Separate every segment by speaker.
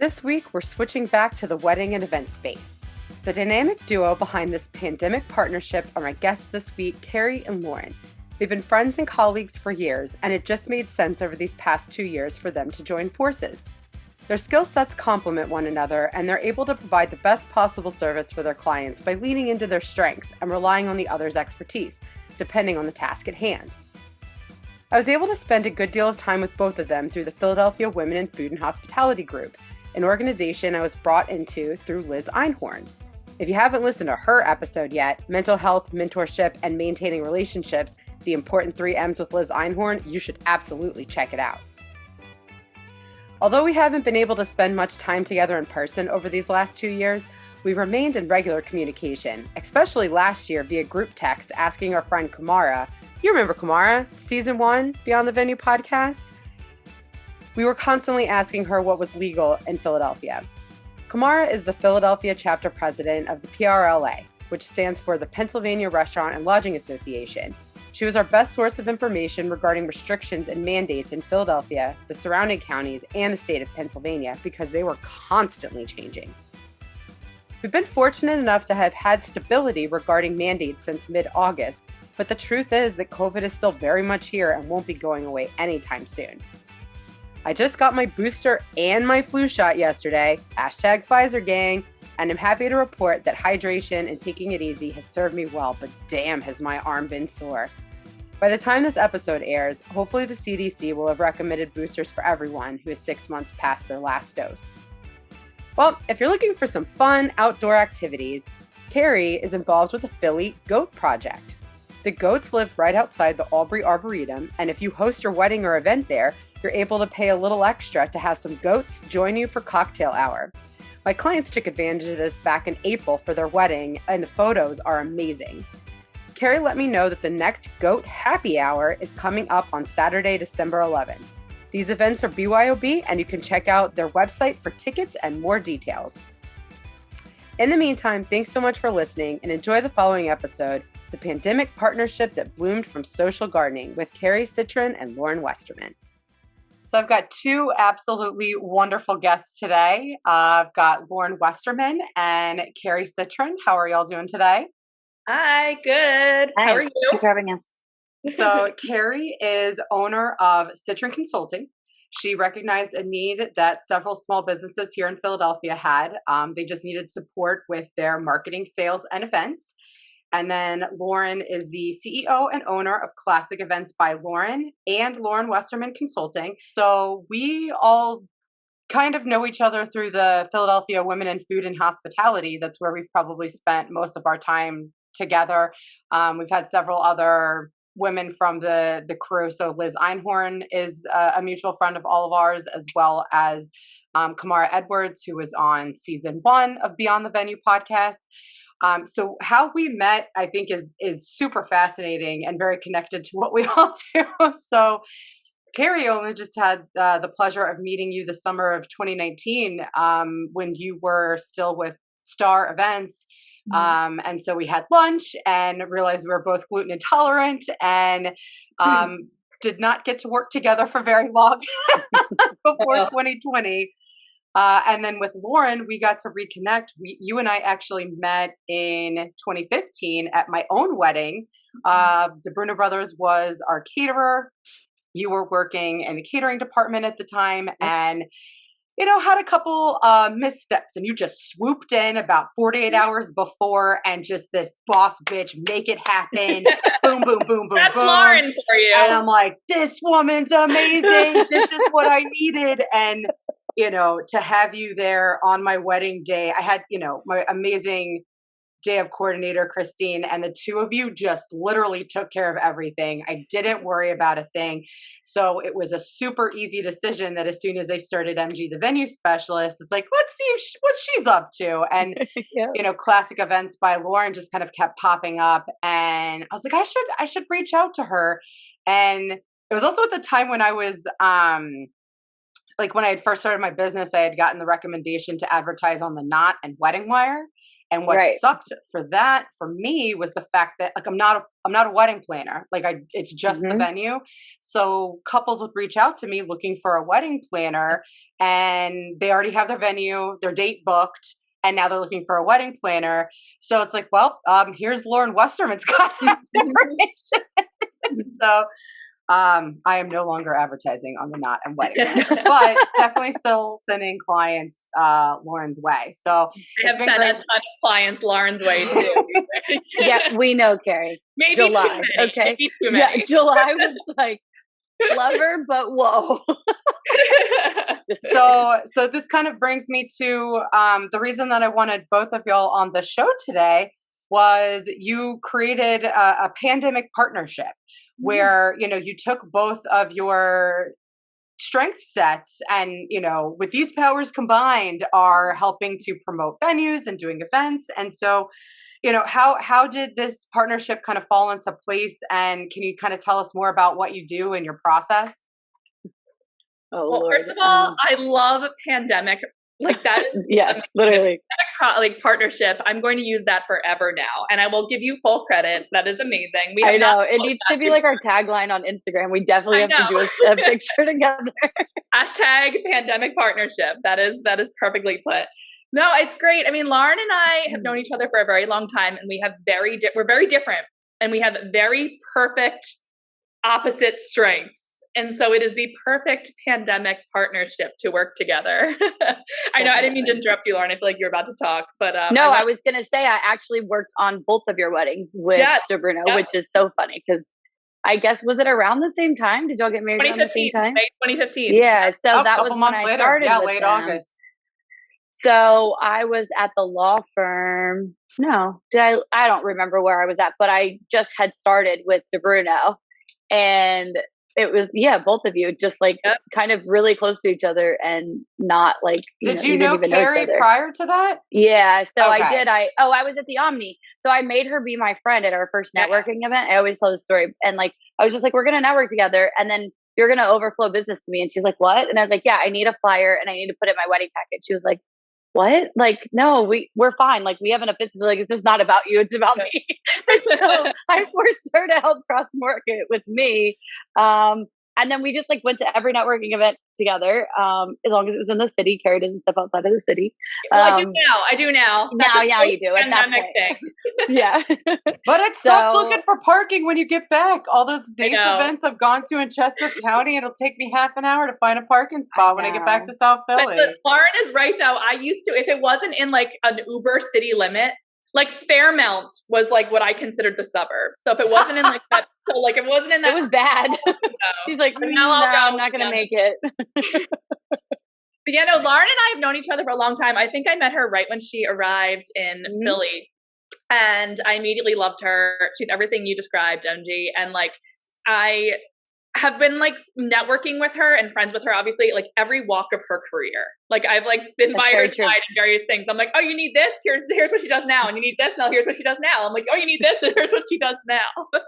Speaker 1: This week, we're switching back to the wedding and event space. The dynamic duo behind this pandemic partnership are my guests this week, Kerri and Lauren. They've been friends and colleagues for years, and it just made sense over these past 2 years for them to join forces. Their skill sets complement one another, and they're able to provide the best possible service for their clients by leaning into their strengths and relying on the other's expertise, depending on the task at hand. I was able to spend a good deal of time with both of them through the Philadelphia Women in Food and Hospitality Group, an organization I was brought into through Liz Einhorn. If you haven't listened to her episode yet, Mental Health, Mentorship, and Maintaining Relationships, the important 3 M's with Liz Einhorn, you should absolutely check it out. Although we haven't been able to spend much time together in person over these last 2 years, we've remained in regular communication, especially last year via group text asking our friend Kamara, you remember Kamara, season 1, Beyond the Venue podcast? We were constantly asking her what was legal in Philadelphia. Kamara is the Philadelphia chapter president of the PRLA, which stands for the Pennsylvania Restaurant and Lodging Association. She was our best source of information regarding restrictions and mandates in Philadelphia, the surrounding counties, and the state of Pennsylvania because they were constantly changing. We've been fortunate enough to have had stability regarding mandates since mid-August, but the truth is that COVID is still very much here and won't be going away anytime soon. I just got my booster and my flu shot yesterday, #Pfizer gang, and I'm happy to report that hydration and taking it easy has served me well, but damn has my arm been sore. By the time this episode airs, hopefully the CDC will have recommended boosters for everyone who is 6 months past their last dose. Well, if you're looking for some fun outdoor activities, Kerri is involved with the Philly Goat Project. The goats live right outside the Albury Arboretum, and if you host your wedding or event there, you're able to pay a little extra to have some goats join you for cocktail hour. My clients took advantage of this back in April for their wedding, and the photos are amazing. Kerri let me know that the next Goat Happy Hour is coming up on Saturday, December 11th. These events are BYOB, and you can check out their website for tickets and more details. In the meantime, thanks so much for listening, and enjoy the following episode, The Pandemic Partnership That Bloomed from Social Gardening with Kerri Sitrin and Lauren Westerman. So I've got 2 absolutely wonderful guests today. I've got Lauren Westerman and Kerri Sitrin. How are y'all doing today?
Speaker 2: Hi, good.
Speaker 3: Hi.
Speaker 2: How are you?
Speaker 3: Thanks for having us.
Speaker 1: So Kerri is owner of Sitrin Consulting. She recognized a need that several small businesses here in Philadelphia had. They just needed support with their marketing, sales, and events. And then Lauren is the CEO and owner of Classic Events by Lauren and Lauren Westerman Consulting. So we all kind of know each other through the Philadelphia Women in Food and Hospitality. That's where we've probably spent most of our time together. We've had several other women from the crew. So Liz Einhorn is a mutual friend of all of ours, as well as Kamara Edwards, who was on season 1 of Beyond the Venue podcast. So how we met, I think, is super fascinating and very connected to what we all do. So Kerri only just had the pleasure of meeting you the summer of 2019 when you were still with Star Events. And so we had lunch and realized we were both gluten intolerant and did not get to work together for very long before 2020. And then with Lauren, we got to reconnect. You and I actually met in 2015 at my own wedding. DiBrunos Brothers was our caterer. You were working in the catering department at the time and, had a couple missteps, and you just swooped in about 48 hours before and just this boss bitch, make it happen. Boom, boom, boom, boom,
Speaker 2: That's
Speaker 1: boom.
Speaker 2: Lauren for you.
Speaker 1: And I'm like, this woman's amazing. This is what I needed. And to have you there on my wedding day, I had, my amazing day of coordinator, Christine, and the 2 of you just literally took care of everything. I didn't worry about a thing. So it was a super easy decision that as soon as I started MG, the venue specialist, it's like, let's see what she's up to. And, Classic Events by Lauren just kind of kept popping up. And I was like, I should reach out to her. And it was also at the time when I was, when I had first started my business, I had gotten the recommendation to advertise on The Knot and Wedding Wire. And what sucked for me was the fact that like I'm not a wedding planner. Like it's just the venue. So couples would reach out to me looking for a wedding planner, and they already have their venue, their date booked, and now they're looking for a wedding planner. So it's like, well, here's Lauren Westerman's contact information. So I am no longer advertising on the knot and wedding, but definitely still sending clients Lauren's way. So
Speaker 2: I have sent a ton of clients Lauren's way too.
Speaker 3: Yeah, we know, Kerri.
Speaker 2: Maybe
Speaker 3: July,
Speaker 2: too many.
Speaker 3: okay.
Speaker 2: Maybe too many.
Speaker 3: Yeah, July was like, love her, but whoa.
Speaker 1: So this kind of brings me to the reason that I wanted both of y'all on the show today was you created a pandemic partnership where, you know, you took both of your strength sets and, you know, with these powers combined are helping to promote venues and doing events. And so, you know, how did this partnership kind of fall into place? And can you kind of tell us more about what you do in your process?
Speaker 3: Oh,
Speaker 2: well,
Speaker 3: Lord.
Speaker 2: first of all, I love pandemic. Like that is
Speaker 3: literally
Speaker 2: like partnership. I'm going to use that forever now, and I will give you full credit. That is amazing.
Speaker 3: I know it needs to be like our tagline on Instagram. We definitely have to do a picture together.
Speaker 2: Hashtag pandemic partnership. That is perfectly put. No, it's great. I mean, Lauren and I have known each other for a very long time, and we have we're very different, and we have very perfect opposite strengths. And so it is the perfect pandemic partnership to work together. I know I didn't mean to interrupt you, Lauren. I feel like you're about to talk, but
Speaker 3: no, I was going to say I actually worked on both of your weddings with DiBrunos, which is so funny because I guess was it around the same time? Did y'all get married around the same time?
Speaker 2: May 2015.
Speaker 3: Yeah, so that was when I started.
Speaker 1: Yeah,
Speaker 3: with
Speaker 1: late
Speaker 3: them.
Speaker 1: August.
Speaker 3: So I was at the law firm. No, I don't remember where I was at, but I just had started with DiBruno, and it was, both of you just like kind of really close to each other and not like,
Speaker 1: did you know Kerri prior to that?
Speaker 3: Yeah. So okay. I was at the Omni. So I made her be my friend at our first networking event. I always tell the story. And like, I was just like, we're going to network together. And then you're going to overflow business to me. And she's like, what? And I was like, yeah, I need a flyer and I need to put it in my wedding packet. She was like, what? Like, no, we're fine. Like, we have enough business. Like, this is not about you. It's about me. And so I forced her to help cross market with me. And then we just like went to every networking event together. As long as it was in the city. Kerri doesn't step outside of the city.
Speaker 2: Well, I do now.
Speaker 3: Now you do. At that point.
Speaker 2: Thing.
Speaker 3: Yeah.
Speaker 1: But it sucks looking for parking when you get back. All those days events I've gone to in Chester County, it'll take me half an hour to find a parking spot when I get back to South Philly.
Speaker 2: But Lauren is right though. I used to, if it wasn't in like an Uber city limit, like Fairmount was like what I considered the suburbs. So if it wasn't in like that, so like it wasn't in that.
Speaker 3: It was bad. She's like, no, I'm not going to make it.
Speaker 2: But yeah, no, Lauren and I have known each other for a long time. I think I met her right when she arrived in Philly. And I immediately loved her. She's everything you described, MG. And like, I have been like networking with her and friends with her, obviously, like every walk of her career. Like I've like been by her side in various things. I'm like, oh, you need this? Here's what she does now. And you need this? Now here's what she does now. I'm like, oh, you need this? And here's what she does now.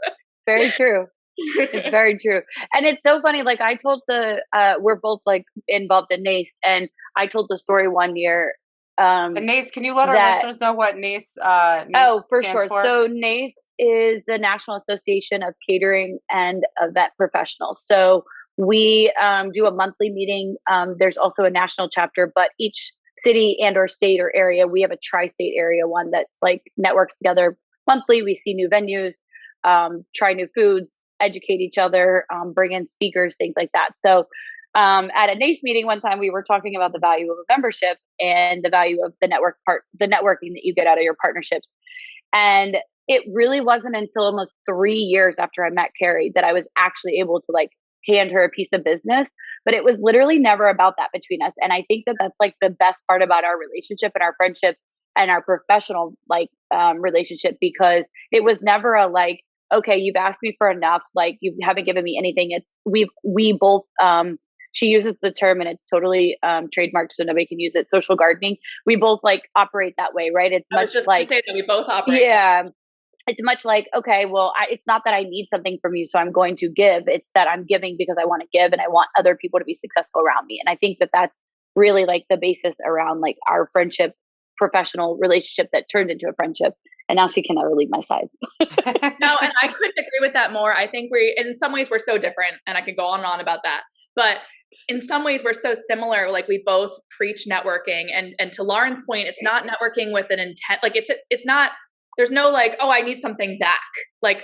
Speaker 3: Very true. It's very true. And it's so funny. Like I told we're both like involved in NACE, and I told the story one year.
Speaker 1: And NACE, can you let our listeners know what NACE
Speaker 3: for sure. So NACE is the National Association of Catering and Event Professionals. So we do a monthly meeting. There's also a national chapter, but each city and or state or area, we have a tri-state area one that's like networks together monthly. We see new venues, try new foods, educate each other, bring in speakers, things like that. So at a NACE meeting one time, we were talking about the value of a membership and the value of the networking that you get out of your partnerships. And it really wasn't until almost 3 years after I met Kerri that I was actually able to like hand her a piece of business. But it was literally never about that between us. And I think that that's like the best part about our relationship and our friendship and our professional like relationship, because it was never a like, okay, you've asked me for enough, like you haven't given me anything. It's we both she uses the term and it's totally trademarked so nobody can use it, social gardening. We both like operate that way, right? It's much like
Speaker 2: say that we both operate.
Speaker 3: Yeah. It's much like, okay, well, it's not that I need something from you, so I'm going to give. It's that I'm giving because I want to give and I want other people to be successful around me. And I think that that's really like the basis around like our friendship professional relationship that turned into a friendship. And now she can never leave my side.
Speaker 2: No, and I couldn't agree with that more. I think in some ways we're so different, and I could go on and on about that. But in some ways we're so similar. Like we both preach networking, and to Lauren's point, it's not networking with an intent. Like it's not, there's no like, oh, I need something back. Like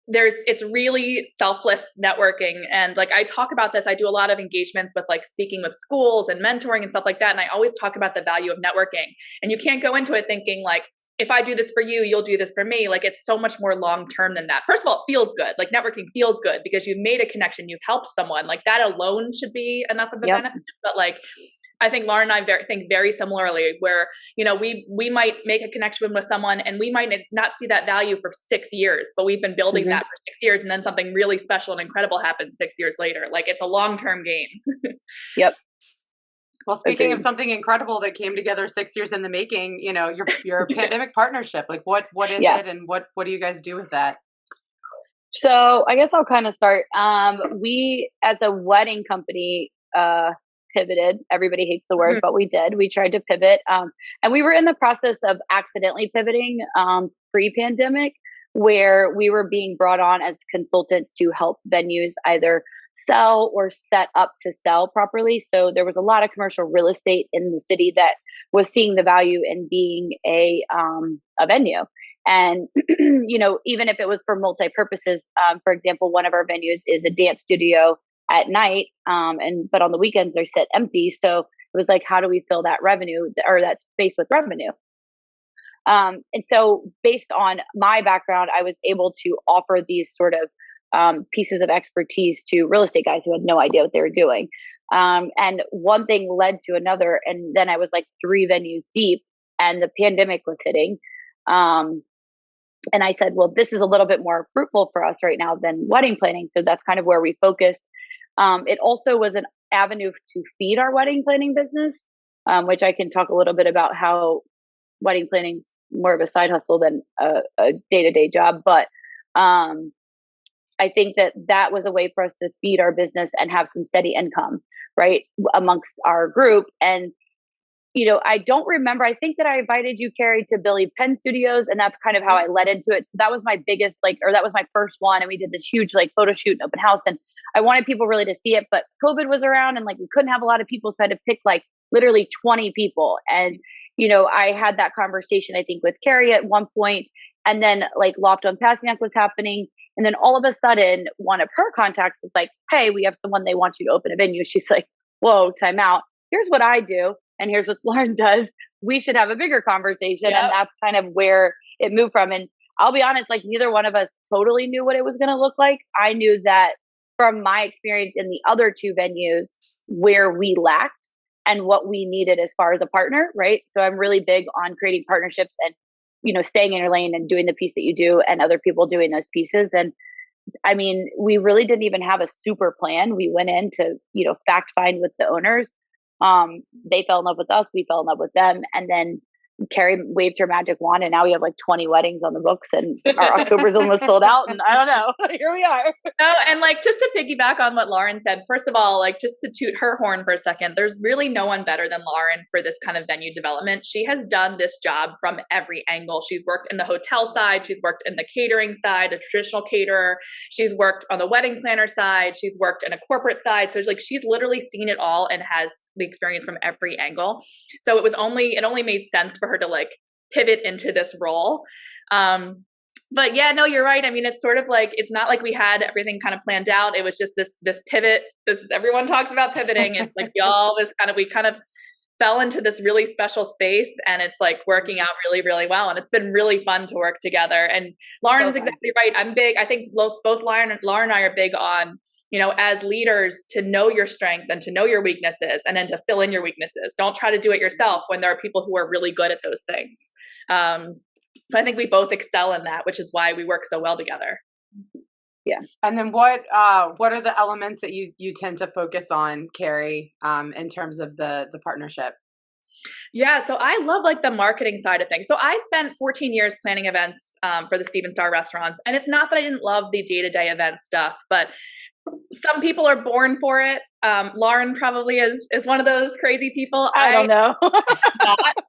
Speaker 2: it's really selfless networking. And like, I talk about this, I do a lot of engagements with like speaking with schools and mentoring and stuff like that. And I always talk about the value of networking, and you can't go into it thinking like, if I do this for you, you'll do this for me. Like it's so much more long-term than that. First of all, it feels good. Like networking feels good because you've made a connection, you've helped someone. Like that alone should be enough of a benefit. But like, I think Lauren and I think very similarly where, you know, we might make a connection with someone and we might not see that value for 6 years, but we've been building that for 6 years, and then something really special and incredible happens 6 years later. Like it's a long-term game.
Speaker 3: Yep.
Speaker 1: Well, speaking of something incredible that came together 6 years in the making, you know, your pandemic partnership, like what is it, and what do you guys do with that?
Speaker 3: So I guess I'll kind of start. We, as a wedding company, pivoted. Everybody hates the word, but we did. We tried to pivot. And we were in the process of accidentally pivoting pre-pandemic, where we were being brought on as consultants to help venues either sell or set up to sell properly. So there was a lot of commercial real estate in the city that was seeing the value in being a venue. And, you know, even if it was for multi-purposes, for example, one of our venues is a dance studio at night, but on the weekends they're set empty. So it was like, how do we fill that revenue or that space with revenue? And so based on my background, I was able to offer these sort of pieces of expertise to real estate guys who had no idea what they were doing. And one thing led to another. And then I was like 3 venues deep and the pandemic was hitting. And I said, well, this is a little bit more fruitful for us right now than wedding planning. So that's kind of where we focused. It also was an avenue to feed our wedding planning business, which I can talk a little bit about how wedding planning is more of a side hustle than a day-to-day job. But I think that was a way for us to feed our business and have some steady income, right, amongst our group. And, you know, I don't remember, I think that I invited you, Kerri, to Billy Penn Studios, and that's kind of how I led into it. So that was my biggest, that was my first one. And we did this huge photo shoot and open house. And I wanted people really to see it, but COVID was around and we couldn't have a lot of people. So I had to pick literally 20 people. And, you know, I had that conversation, I think, with Kerri at one point, and then Loft on Passyunk was happening. And then all of a sudden, one of her contacts was like, hey, we have someone, they want you to open a venue. She's like, whoa, time out. Here's what I do. And here's what Lauren does. We should have a bigger conversation. Yep. And that's kind of where it moved from. And I'll be honest, neither one of us totally knew what it was going to look like. I knew that from my experience in the other 2 venues where we lacked and what we needed as far as a partner, right? So I'm really big on creating partnerships and, you know, staying in your lane and doing the piece that you do and other people doing those pieces. And I mean, we really didn't even have a super plan. We went in to, you know, fact find with the owners. They fell in love with us. We fell in love with them. And then Kerri waved her magic wand, and now we have 20 weddings on the books, and our October's almost sold out. And I don't know, here we are.
Speaker 2: No, and just to piggyback on what Lauren said, first of all, just to toot her horn for a second, there's really no one better than Lauren for this kind of venue development. She has done this job from every angle. She's worked in the hotel side. She's worked in the catering side, a traditional caterer. She's worked on the wedding planner side. She's worked in a corporate side. So she's literally seen it all and has the experience from every angle. So it only made sense for her to pivot into this role. But yeah, no, you're right. I mean, it's sort of it's not like we had everything kind of planned out. It was just this pivot. Everyone talks about pivoting. It's we kind of fell into this really special space, and it's working out really, really well. And it's been really fun to work together. And Lauren's exactly right. I'm big. I think both Lauren and I are big on, you know, as leaders, to know your strengths and to know your weaknesses, and then to fill in your weaknesses. Don't try to do it yourself when there are people who are really good at those things. So I think we both excel in that, which is why we work so well together.
Speaker 3: Yeah.
Speaker 1: And then what are the elements that you tend to focus on, Kerri, in terms of the partnership?
Speaker 2: Yeah, so I love the marketing side of things. So I spent 14 years planning events for the Steven Star restaurants, and it's not that I didn't love the day-to-day event stuff, but some people are born for it. Lauren probably is one of those crazy people.
Speaker 3: I don't know.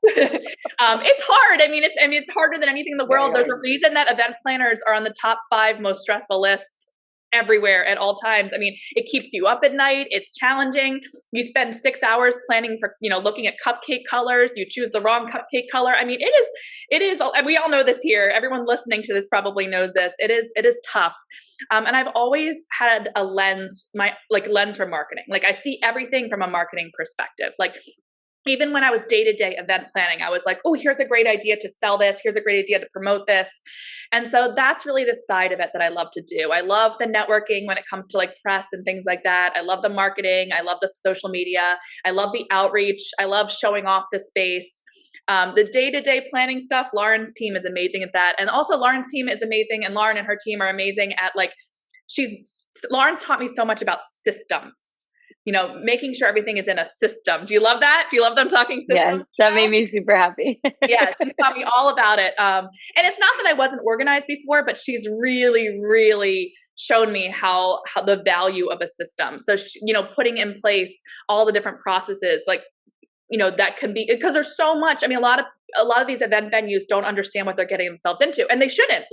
Speaker 2: It's hard. It's harder than anything in the world. There's a reason that event planners are on the top 5 most stressful lists everywhere at all times. It keeps you up at night. It's challenging. You spend 6 hours planning for, looking at cupcake colors. You choose the wrong cupcake color. It is, and we all know this here. Everyone listening to this probably knows this. It is tough. And I've always had a lens for marketing. Like, I see everything from a marketing perspective. Like, even when I was day-to-day event planning, I was like, oh, here's a great idea to sell this. Here's a great idea to promote this. And so that's really the side of it that I love to do. I love the networking when it comes to like press and things like that. I love the marketing. I love the social media. I love the outreach. I love showing off the space. The day-to-day planning stuff, Lauren's team is amazing at that. And also Lauren's team is amazing. And Lauren and her team are amazing at Lauren taught me so much about systems. Making sure everything is in a system. Do you love that? Do you love them talking systems?
Speaker 3: Yes, that made me super happy.
Speaker 2: Yeah, she's taught me all about it. And it's not that I wasn't organized before, but she's really, really shown me how the value of a system. So, putting in place all the different processes, that can be, because there's so much. A lot of these event venues don't understand what they're getting themselves into, and they shouldn't.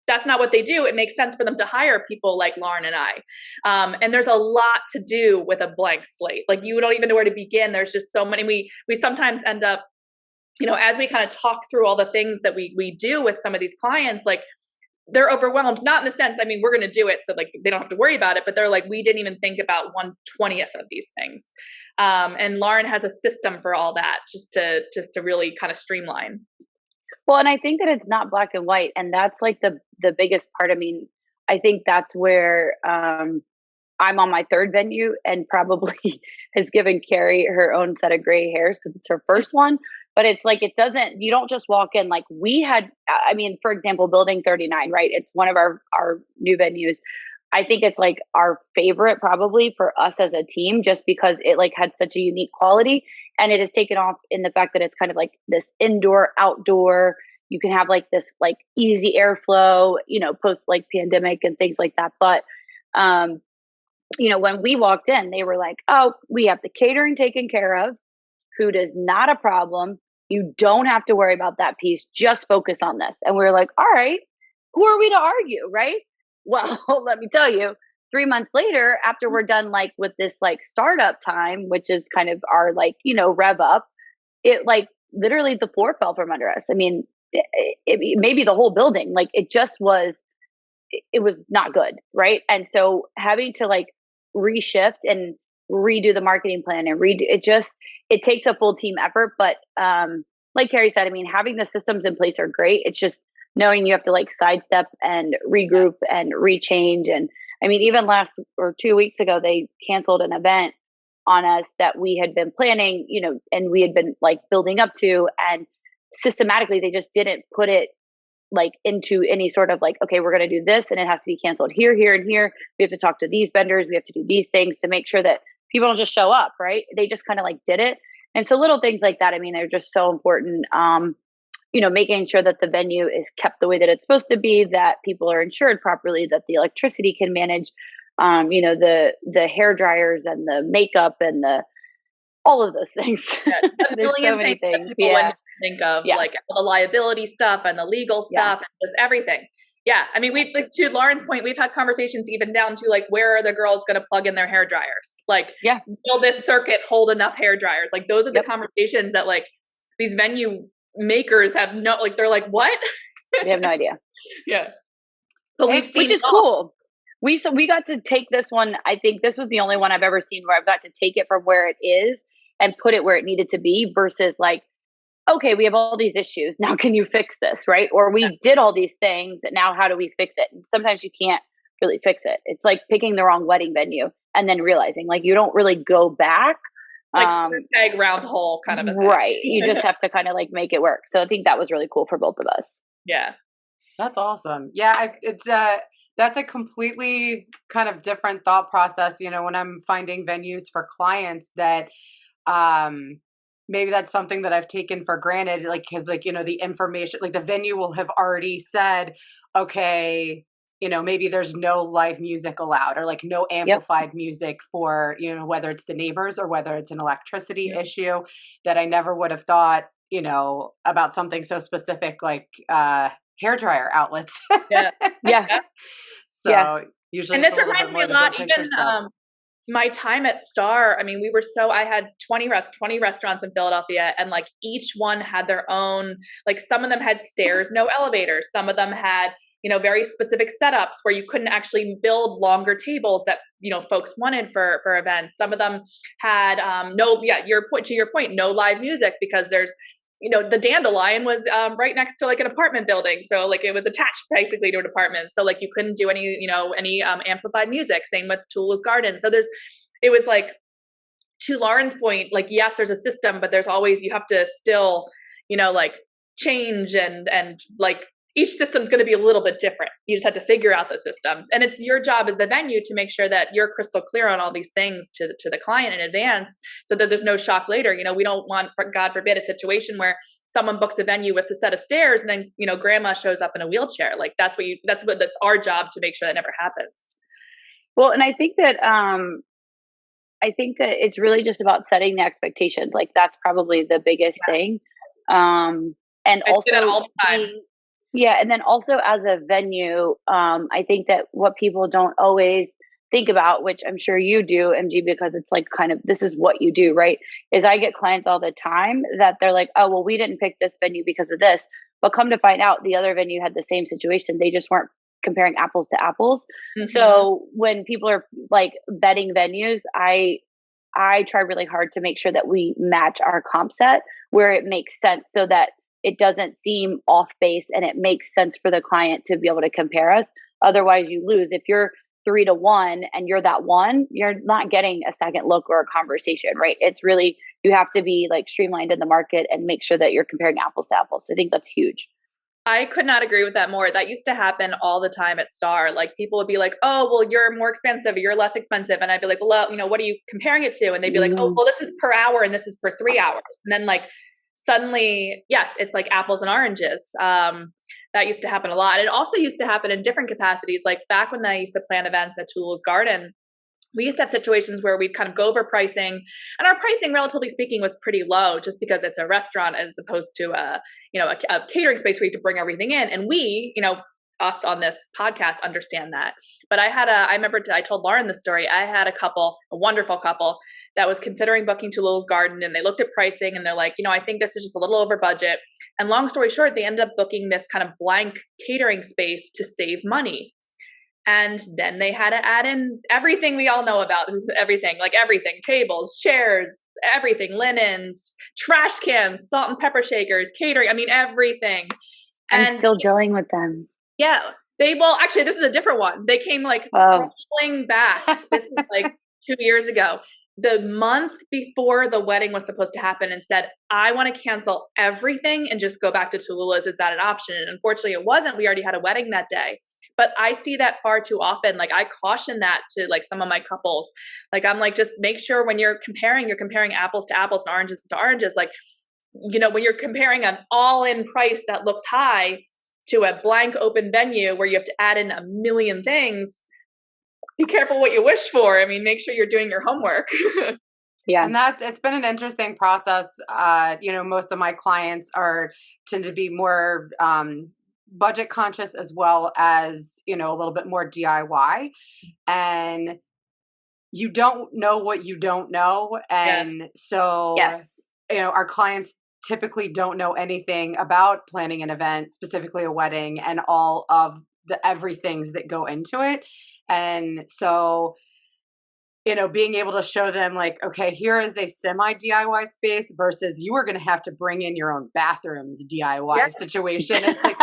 Speaker 2: That's not what they do. It makes sense for them to hire people like Lauren and I. And there's a lot to do with a blank slate. You don't even know where to begin. There's just so many. We sometimes end up, as we kind of talk through all the things that we do with some of these clients, they're overwhelmed, not in the sense, we're going to do it so they don't have to worry about it, but they're like, we didn't even think about 1/20th of these things. And Lauren has a system for all that, just to really kind of streamline.
Speaker 3: Well, and I think that it's not black and white, and that's the biggest part. I think that's where I'm on my 3rd venue, and probably has given Kerri her own set of gray hairs because it's her first one. But it's you don't just walk in. We had, for example, Building 39, right? It's one of our new venues. I think it's our favorite probably for us as a team, just because it had such a unique quality, and it has taken off in the fact that it's kind of this indoor outdoor. You can have this easy airflow, post pandemic and things like that. But when we walked in, they were like, "Oh, we have the catering taken care of. Food is not a problem. You don't have to worry about that piece. Just focus on this." And we were like, "All right, who are we to argue, right?" Well, let me tell you, 3 months later, after we're done with this startup time, which is kind of our rev up, it literally the floor fell from under us. Maybe the whole building, it was not good, right? And so having to reshift and redo the marketing plan and it takes a full team effort. But like Kerri said, having the systems in place are great. It's just knowing you have to sidestep and regroup and rechange. And even last or 2 weeks ago, they canceled an event on us that we had been planning, and we had been building up to, and systematically they just didn't put it into any sort of okay, we're going to do this and it has to be canceled here, and here. We have to talk to these vendors. We have to do these things to make sure that people don't just show up, right? They just kind of did it. And so little things like that, they're just so important. Making sure that the venue is kept the way that it's supposed to be, that people are insured properly, that the electricity can manage, the hair dryers and the makeup and all of those things.
Speaker 2: Yeah, there's so many things. Yeah. Think of the liability stuff and the legal stuff and just everything. Yeah. We to Lauren's point, we've had conversations even down to where are the girls going to plug in their hair dryers? Will this circuit hold enough hair dryers? Those are the conversations that these venue makers have they're what?
Speaker 3: They have no idea.
Speaker 2: Yeah. But we've seen,
Speaker 3: which is cool. We got to take this one. I think this was the only one I've ever seen where I've got to take it from where it is and put it where it needed to be versus okay, we have all these issues. Now can you fix this? Right. Or we did all these things. Now how do we fix it? And sometimes you can't really fix it. It's like picking the wrong wedding venue and then realizing you don't really go back.
Speaker 2: Square peg, round hole kind of a thing.
Speaker 3: Right. You just have to kind of make it work. So I think that was really cool for both of us.
Speaker 2: Yeah.
Speaker 1: That's awesome. Yeah. That's a completely kind of different thought process, when I'm finding venues for clients that, maybe that's something that I've taken for granted, because the information, the venue will have already said, okay, maybe there's no live music allowed or like no amplified music for, whether it's the neighbors or whether it's an electricity issue, that I never would have thought, about something so specific like hairdryer outlets. So usually,
Speaker 2: and this reminds me a lot, even my time at Star. I mean, I had 20 restaurants in Philadelphia, and like each one had their own, like some of them had stairs, no elevators. Some of them had, very specific setups where you couldn't actually build longer tables that, folks wanted for events. Some of them had, to your point, no live music because there's, the Dandelion was right next to like an apartment building. So like it was attached basically to an apartment. So like you couldn't do any amplified music. Same with Tula's Garden. So it was like, to Lauren's point, like, yes, there's a system, but there's always, you have to still, like change and like each system's going to be a little bit different. You just have to figure out the systems. And it's your job as the venue to make sure that you're crystal clear on all these things to the client in advance so that there's no shock later. We don't want, God forbid, a situation where someone books a venue with a set of stairs and then, grandma shows up in a wheelchair. Like that's our job to make sure that never happens.
Speaker 3: Well, and I think that it's really just about setting the expectations. Like that's probably the biggest thing. And
Speaker 2: I
Speaker 3: also
Speaker 2: see that all the time.
Speaker 3: And then also as a venue, I think that what people don't always think about, which I'm sure you do, MG, because it's like kind of, this is what you do, right? Is I get clients all the time that they're like, oh, well, we didn't pick this venue because of this, but come to find out the other venue had the same situation. They just weren't comparing apples to apples. Mm-hmm. So when people are like vetting venues, I try really hard to make sure that we match our comp set where it makes sense so that it doesn't seem off base and it makes sense for the client to be able to compare us. Otherwise you lose. If you're 3-1 and you're that one, you're not getting a second look or a conversation, right? It's really, you have to be like streamlined in the market and make sure that you're comparing apples to apples. So I think that's huge.
Speaker 2: I could not agree with that more. That used to happen all the time at Star. Like people would be like, oh, well, you're more expensive, or you're less expensive. And I'd be like, well, what are you comparing it to? And they'd be like, oh, well, this is per hour and this is for 3 hours. And then like, suddenly, yes, it's like apples and oranges. That used to happen a lot. It also used to happen in different capacities. Like back when I used to plan events at Tula's Garden, we used to have situations where we'd kind of go over pricing, and our pricing, relatively speaking, was pretty low just because it's a restaurant as opposed to a catering space where you have to bring everything in. And we, us on this podcast understand that. But I remember I told Lauren the story. I had a wonderful couple that was considering booking Tula's Garden, and they looked at pricing and they're like, I think this is just a little over budget. And long story short, they ended up booking this kind of blank catering space to save money. And then they had to add in everything we all know about, everything, tables, chairs, everything, linens, trash cans, salt and pepper shakers, catering. I mean, everything.
Speaker 3: I'm still dealing with them.
Speaker 2: Yeah. Actually, this is a different one. They came like rolling back. This is like 2 years ago. The month before the wedding was supposed to happen, and said, I want to cancel everything and just go back to Tula's. Is that an option? And unfortunately it wasn't. We already had a wedding that day. But I see that far too often. Like I caution that to like some of my couples. Like I'm like, just make sure when you're comparing apples to apples and oranges to oranges. Like, when you're comparing an all-in price that looks high to a blank open venue where you have to add in a million things, be careful what you wish for. I mean, make sure you're doing your homework.
Speaker 1: Yeah. And it's been an interesting process. Most of my clients tend to be more, budget conscious as well as, a little bit more DIY, and you don't know what you don't know. And so, our clients typically don't know anything about planning an event, specifically a wedding, and all of the everythings that go into it. And so, being able to show them like, okay, here is a semi DIY space versus you are going to have to bring in your own bathrooms DIY situation. It's like,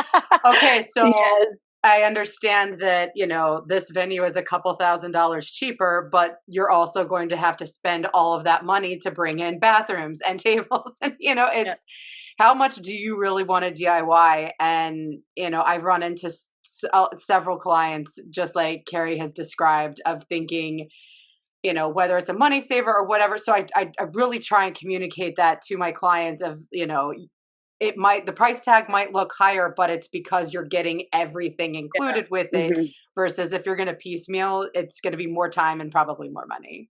Speaker 1: okay, so I understand that, this venue is a couple $1,000s cheaper, but you're also going to have to spend all of that money to bring in bathrooms and tables. And, it's how much do you really want to DIY? And, I've run into several clients, just like Kerri has described, of thinking, whether it's a money saver or whatever. So I really try and communicate that to my clients of, the price tag might look higher, but it's because you're getting everything included with it, versus if you're going to piecemeal, it's going to be more time and probably more money.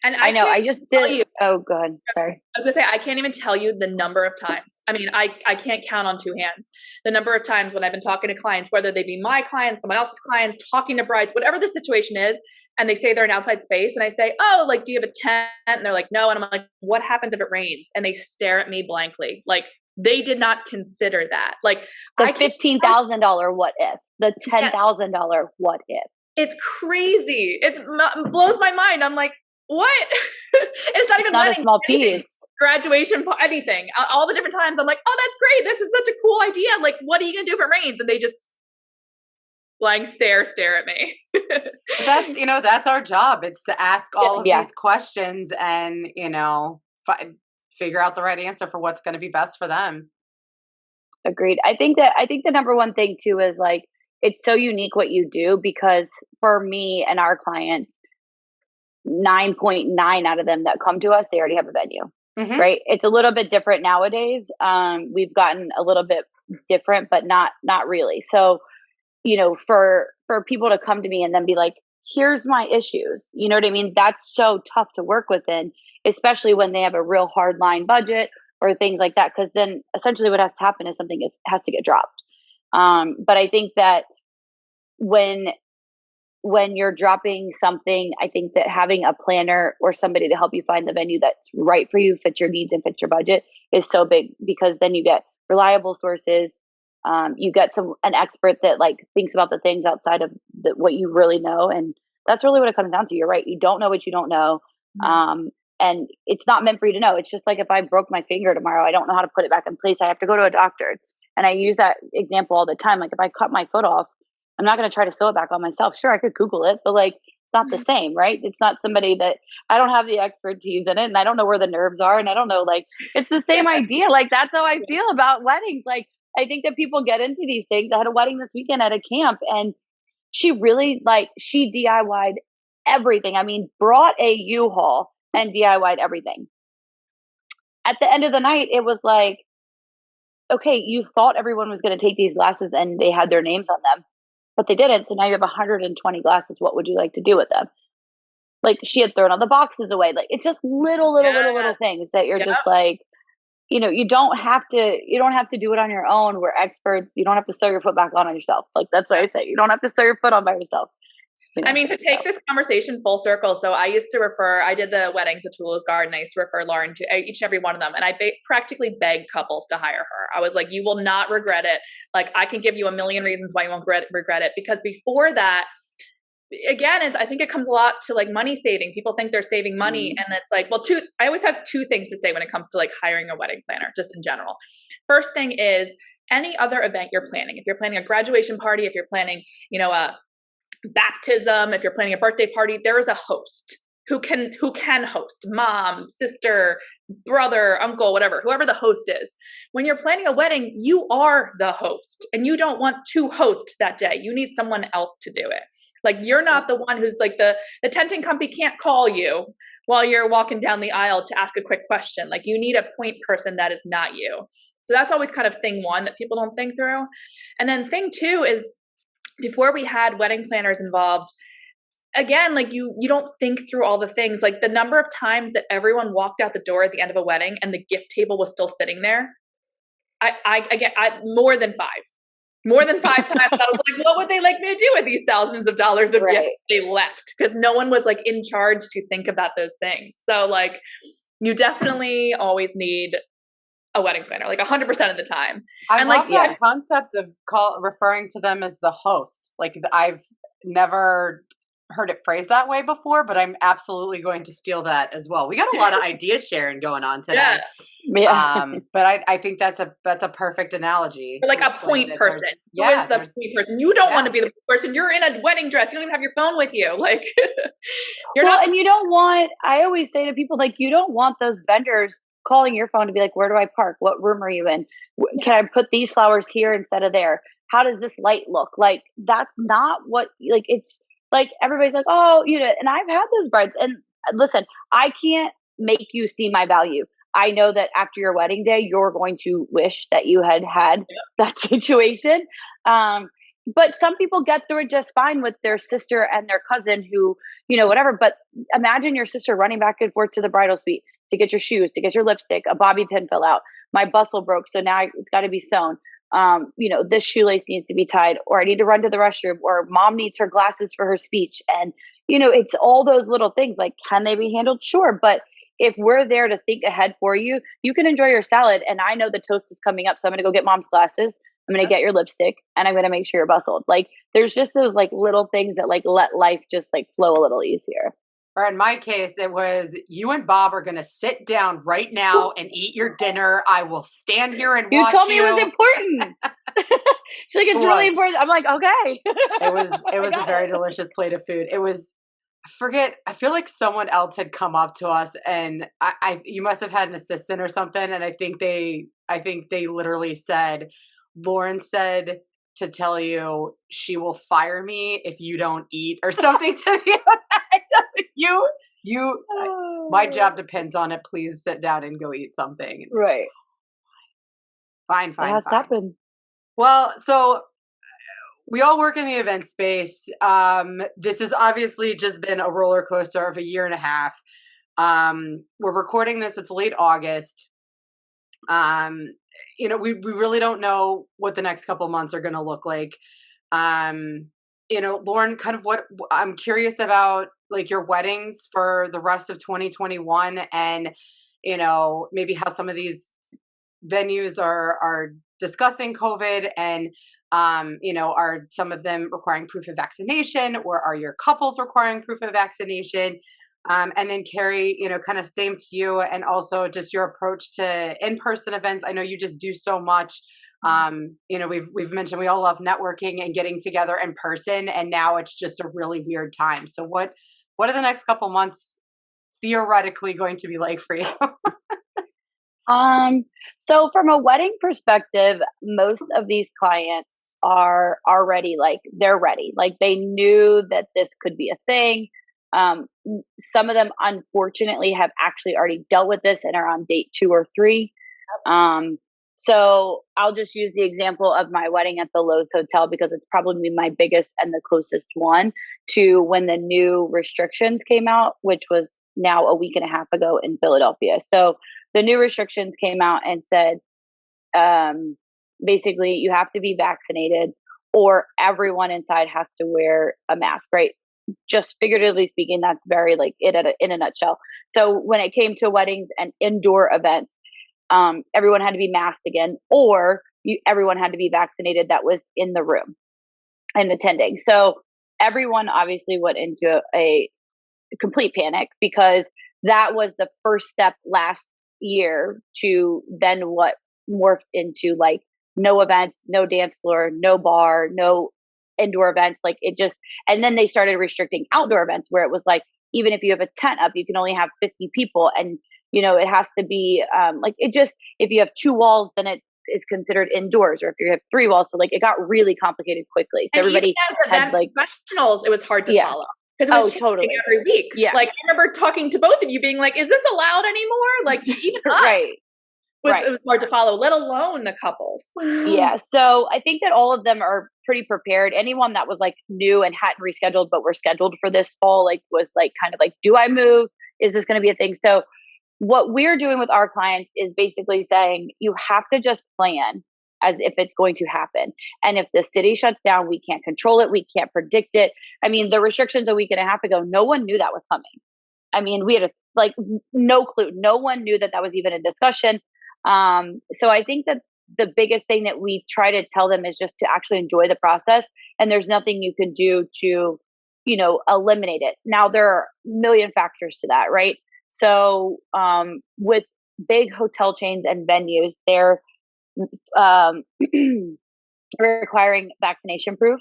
Speaker 2: And
Speaker 3: I know. I just did. Oh, go ahead. Sorry.
Speaker 2: I was gonna say, I can't even tell you the number of times. I mean, I can't count on two hands the number of times when I've been talking to clients, whether they be my clients, someone else's clients, talking to brides, whatever the situation is, and they say they're in outside space, and I say, oh, like, do you have a tent? And they're like, no. And I'm like, what happens if it rains? And they stare at me blankly, like they did not consider that. Like
Speaker 3: the $15,000 what if, the $10,000 what if.
Speaker 2: It's crazy. It blows my mind. I'm like, what? It's not even
Speaker 3: a small piece.
Speaker 2: Graduation, anything. All the different times I'm like, oh, that's great. This is such a cool idea. Like, what are you going to do if it rains? And they just blank stare at me.
Speaker 1: That's our job. It's to ask all of these questions and, figure out the right answer for what's going to be best for them.
Speaker 3: Agreed. I think the number one thing too is like, it's so unique what you do, because for me and our clients, 9.9 out of them that come to us, they already have a venue, right? It's a little bit different nowadays. We've gotten a little bit different, but not really. So, for people to come to me and then be like, here's my issues, you know what I mean? That's so tough to work within, especially when they have a real hard line budget or things like that. Cause then essentially what has to happen is something has to get dropped. But I think that when you're dropping something, I think that having a planner or somebody to help you find the venue that's right for you, fits your needs and fits your budget is so big, because then you get reliable sources. You get an expert that like thinks about the things outside of what you really know. And that's really what it comes down to. You're right. You don't know what you don't know. And it's not meant for you to know. It's just like if I broke my finger tomorrow, I don't know how to put it back in place. I have to go to a doctor. And I use that example all the time. Like if I cut my foot off, I'm not going to try to sew it back on myself. Sure, I could Google it, but like, it's not the same, right? It's not somebody that I don't have the expertise in it, and I don't know where the nerves are, and I don't know, like, it's the same idea. Like, that's how I feel about weddings. Like, I think that people get into these things. I had a wedding this weekend at a camp, and she really, she DIY'd everything. I mean, brought a U-Haul and DIY'd everything. At the end of the night, it was like, okay, you thought everyone was going to take these glasses and they had their names on them, but they didn't. So now you have 120 glasses. What would you like to do with them? Like, she had thrown all the boxes away. Like, it's just little things that you're just like, you don't have to do it on your own. We're experts. You don't have to sew your foot back on yourself. Like, that's what I say. You don't have to sew your foot on by yourself.
Speaker 2: I mean, to take this conversation full circle. So I did the weddings at Toulouse Garden. I used to refer Lauren to each and every one of them. And I practically begged couples to hire her. I was like, you will not regret it. Like, I can give you a million reasons why you won't regret it. Because before that, again, I think it comes a lot to like money saving. People think they're saving money. And it's like, well, I always have two things to say when it comes to like hiring a wedding planner, just in general. First thing is, any other event you're planning, if you're planning a graduation party, if you're planning, a baptism, if you're planning a birthday party, there is a host who can host, mom, sister, brother, uncle, whatever, whoever the host is. When you're planning a wedding, you are the host, and you don't want to host that day. You need someone else to do it. Like, you're not the one who's like the tenting company can't call you while you're walking down the aisle to ask a quick question. Like, you need a point person that is not you. So that's always kind of thing one that people don't think through. And then thing two is, before we had wedding planners involved, again, like you don't think through all the things, like the number of times that everyone walked out the door at the end of a wedding and the gift table was still sitting there. I more than five times. I was like, what would they like me to do with these thousands of dollars of gifts they left? Because no one was like in charge to think about those things. So like, you definitely always need a wedding planner, like 100% of the time.
Speaker 1: I love that concept of referring to them as the host. Like, I've never heard it phrased that way before, but I'm absolutely going to steal that as well. We got a lot of idea sharing going on today. But I think that's a perfect analogy.
Speaker 2: Like a point person. Who is the point person? You don't want to be the point person. You're in a wedding dress. You don't even have your phone with you. Like,
Speaker 3: and you don't want, I always say to people, like, you don't want those vendors calling your phone to be like, where do I park? What room are you in? Can I put these flowers here instead of there? How does this light look? Like, that's not what, like, it's like, everybody's like, oh, and I've had those brides. And listen, I can't make you see my value. I know that after your wedding day, you're going to wish that you had that situation. But some people get through it just fine with their sister and their cousin who, whatever. But imagine your sister running back and forth to the bridal suite to get your shoes, to get your lipstick, a bobby pin fell out. My bustle broke, so now it's got to be sewn. This shoelace needs to be tied, or I need to run to the restroom, or mom needs her glasses for her speech. And, it's all those little things. Like, can they be handled? Sure. But if we're there to think ahead for you, you can enjoy your salad. And I know the toast is coming up, so I'm going to go get mom's glasses. I'm going to get your lipstick, and I'm going to make sure you're bustled. Like, there's just those like little things that like let life just like flow a little easier.
Speaker 1: Or in my case, it was you and Bob are going to sit down right now and eat your dinner. I will stand here and watch you.
Speaker 3: You told me it was important. She's like, it's really important. I'm like, okay.
Speaker 1: It was a very delicious plate of food. It was, I feel like someone else had come up to us, and you must have had an assistant or something. And I think they literally said, Lauren said to tell you she will fire me if you don't eat, or something to the my job depends on it. Please sit down and go eat something.
Speaker 3: Right.
Speaker 1: Fine.
Speaker 3: That's happened.
Speaker 1: Well, so we all work in the event space. This has obviously just been a roller coaster of a year and a half. We're recording this. It's late August. We really don't know what the next couple months are going to look like. Lauren, kind of what I'm curious about, like your weddings for the rest of 2021, and, maybe how some of these venues are discussing COVID, and, are some of them requiring proof of vaccination, or are your couples requiring proof of vaccination? And then Kerri, kind of same to you, and also just your approach to in-person events. I know you just do so much. We've mentioned we all love networking and getting together in person, and now it's just a really weird time. So what are the next couple months theoretically going to be like for you?
Speaker 3: So from a wedding perspective, most of these clients are already they're ready. Like, they knew that this could be a thing. Some of them unfortunately have actually already dealt with this and are on date 2 or 3. So I'll just use the example of my wedding at the Lowe's Hotel, because it's probably my biggest and the closest one to when the new restrictions came out, which was now a week and a half ago in Philadelphia. So the new restrictions came out and said, basically you have to be vaccinated, or everyone inside has to wear a mask, right? Just figuratively speaking, that's very in a nutshell. So when it came to weddings and indoor events, everyone had to be masked again, or everyone had to be vaccinated that was in the room and attending. So everyone obviously went into a complete panic, because that was the first step last year to then what morphed into no events, no dance floor, no bar, no indoor events. And then they started restricting outdoor events, where it was even if you have a tent up, you can only have 50 people. And, it has to be if you have 2 walls, then it is considered indoors, or if you have 3 walls. So it got really complicated quickly. So
Speaker 2: and
Speaker 3: everybody
Speaker 2: even as event professionals, it was hard to follow. Because it was
Speaker 3: totally
Speaker 2: every week.
Speaker 3: Yeah.
Speaker 2: I remember talking to both of you being like, is this allowed anymore? Even us.
Speaker 3: Right.
Speaker 2: It was hard to follow, let alone the couples.
Speaker 3: Yeah. So I think that all of them are pretty prepared. Anyone that was new and hadn't rescheduled, but were scheduled for this fall, was do I move? Is this going to be a thing? So what we're doing with our clients is basically saying, you have to just plan as if it's going to happen. And if the city shuts down, we can't control it. We can't predict it. I mean, the restrictions a week and a half ago, no one knew that was coming. I mean, we had no clue. No one knew that was even a discussion. So I think that the biggest thing that we try to tell them is just to actually enjoy the process. And there's nothing you can do to, eliminate it. Now, there are a million factors to that, right? So with big hotel chains and venues, they're requiring vaccination proof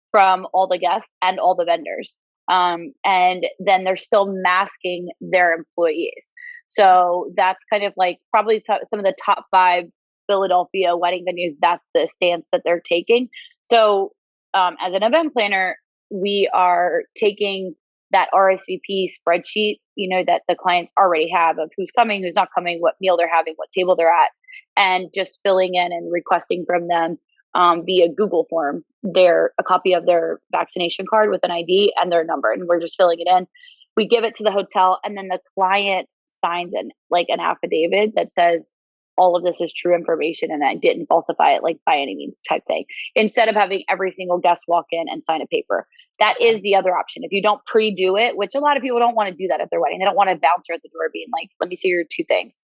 Speaker 3: from all the guests and all the vendors. And then they're still masking their employees. So that's kind of probably some of the top 5 Philadelphia wedding venues. That's the stance that they're taking. So as an event planner, we are taking that RSVP spreadsheet, that the clients already have of who's coming, who's not coming, what meal they're having, what table they're at, and just filling in and requesting from them via Google form a copy of their vaccination card with an ID and their number, and we're just filling it in. We give it to the hotel, and then the client signs an affidavit that says all of this is true information and I didn't falsify it by any means type thing, instead of having every single guest walk in and sign a paper. That is the other option. If you don't pre-do it, which a lot of people don't want to do that at their wedding. They don't want a bouncer at the door being like, let me see your 2 things.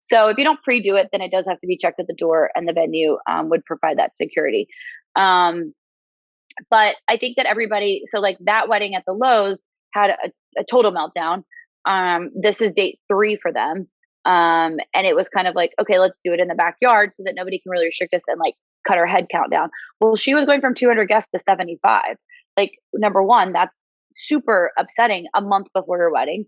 Speaker 3: So if you don't pre-do it, then it does have to be checked at the door, and the venue would provide that security. But I think that everybody, so that wedding at the Lowe's had a total meltdown. This is date 3 for them. And it was kind of like, okay, let's do it in the backyard so that nobody can really restrict us and cut our head count down. Well, she was going from 200 guests to 75. Number one, that's super upsetting a month before her wedding.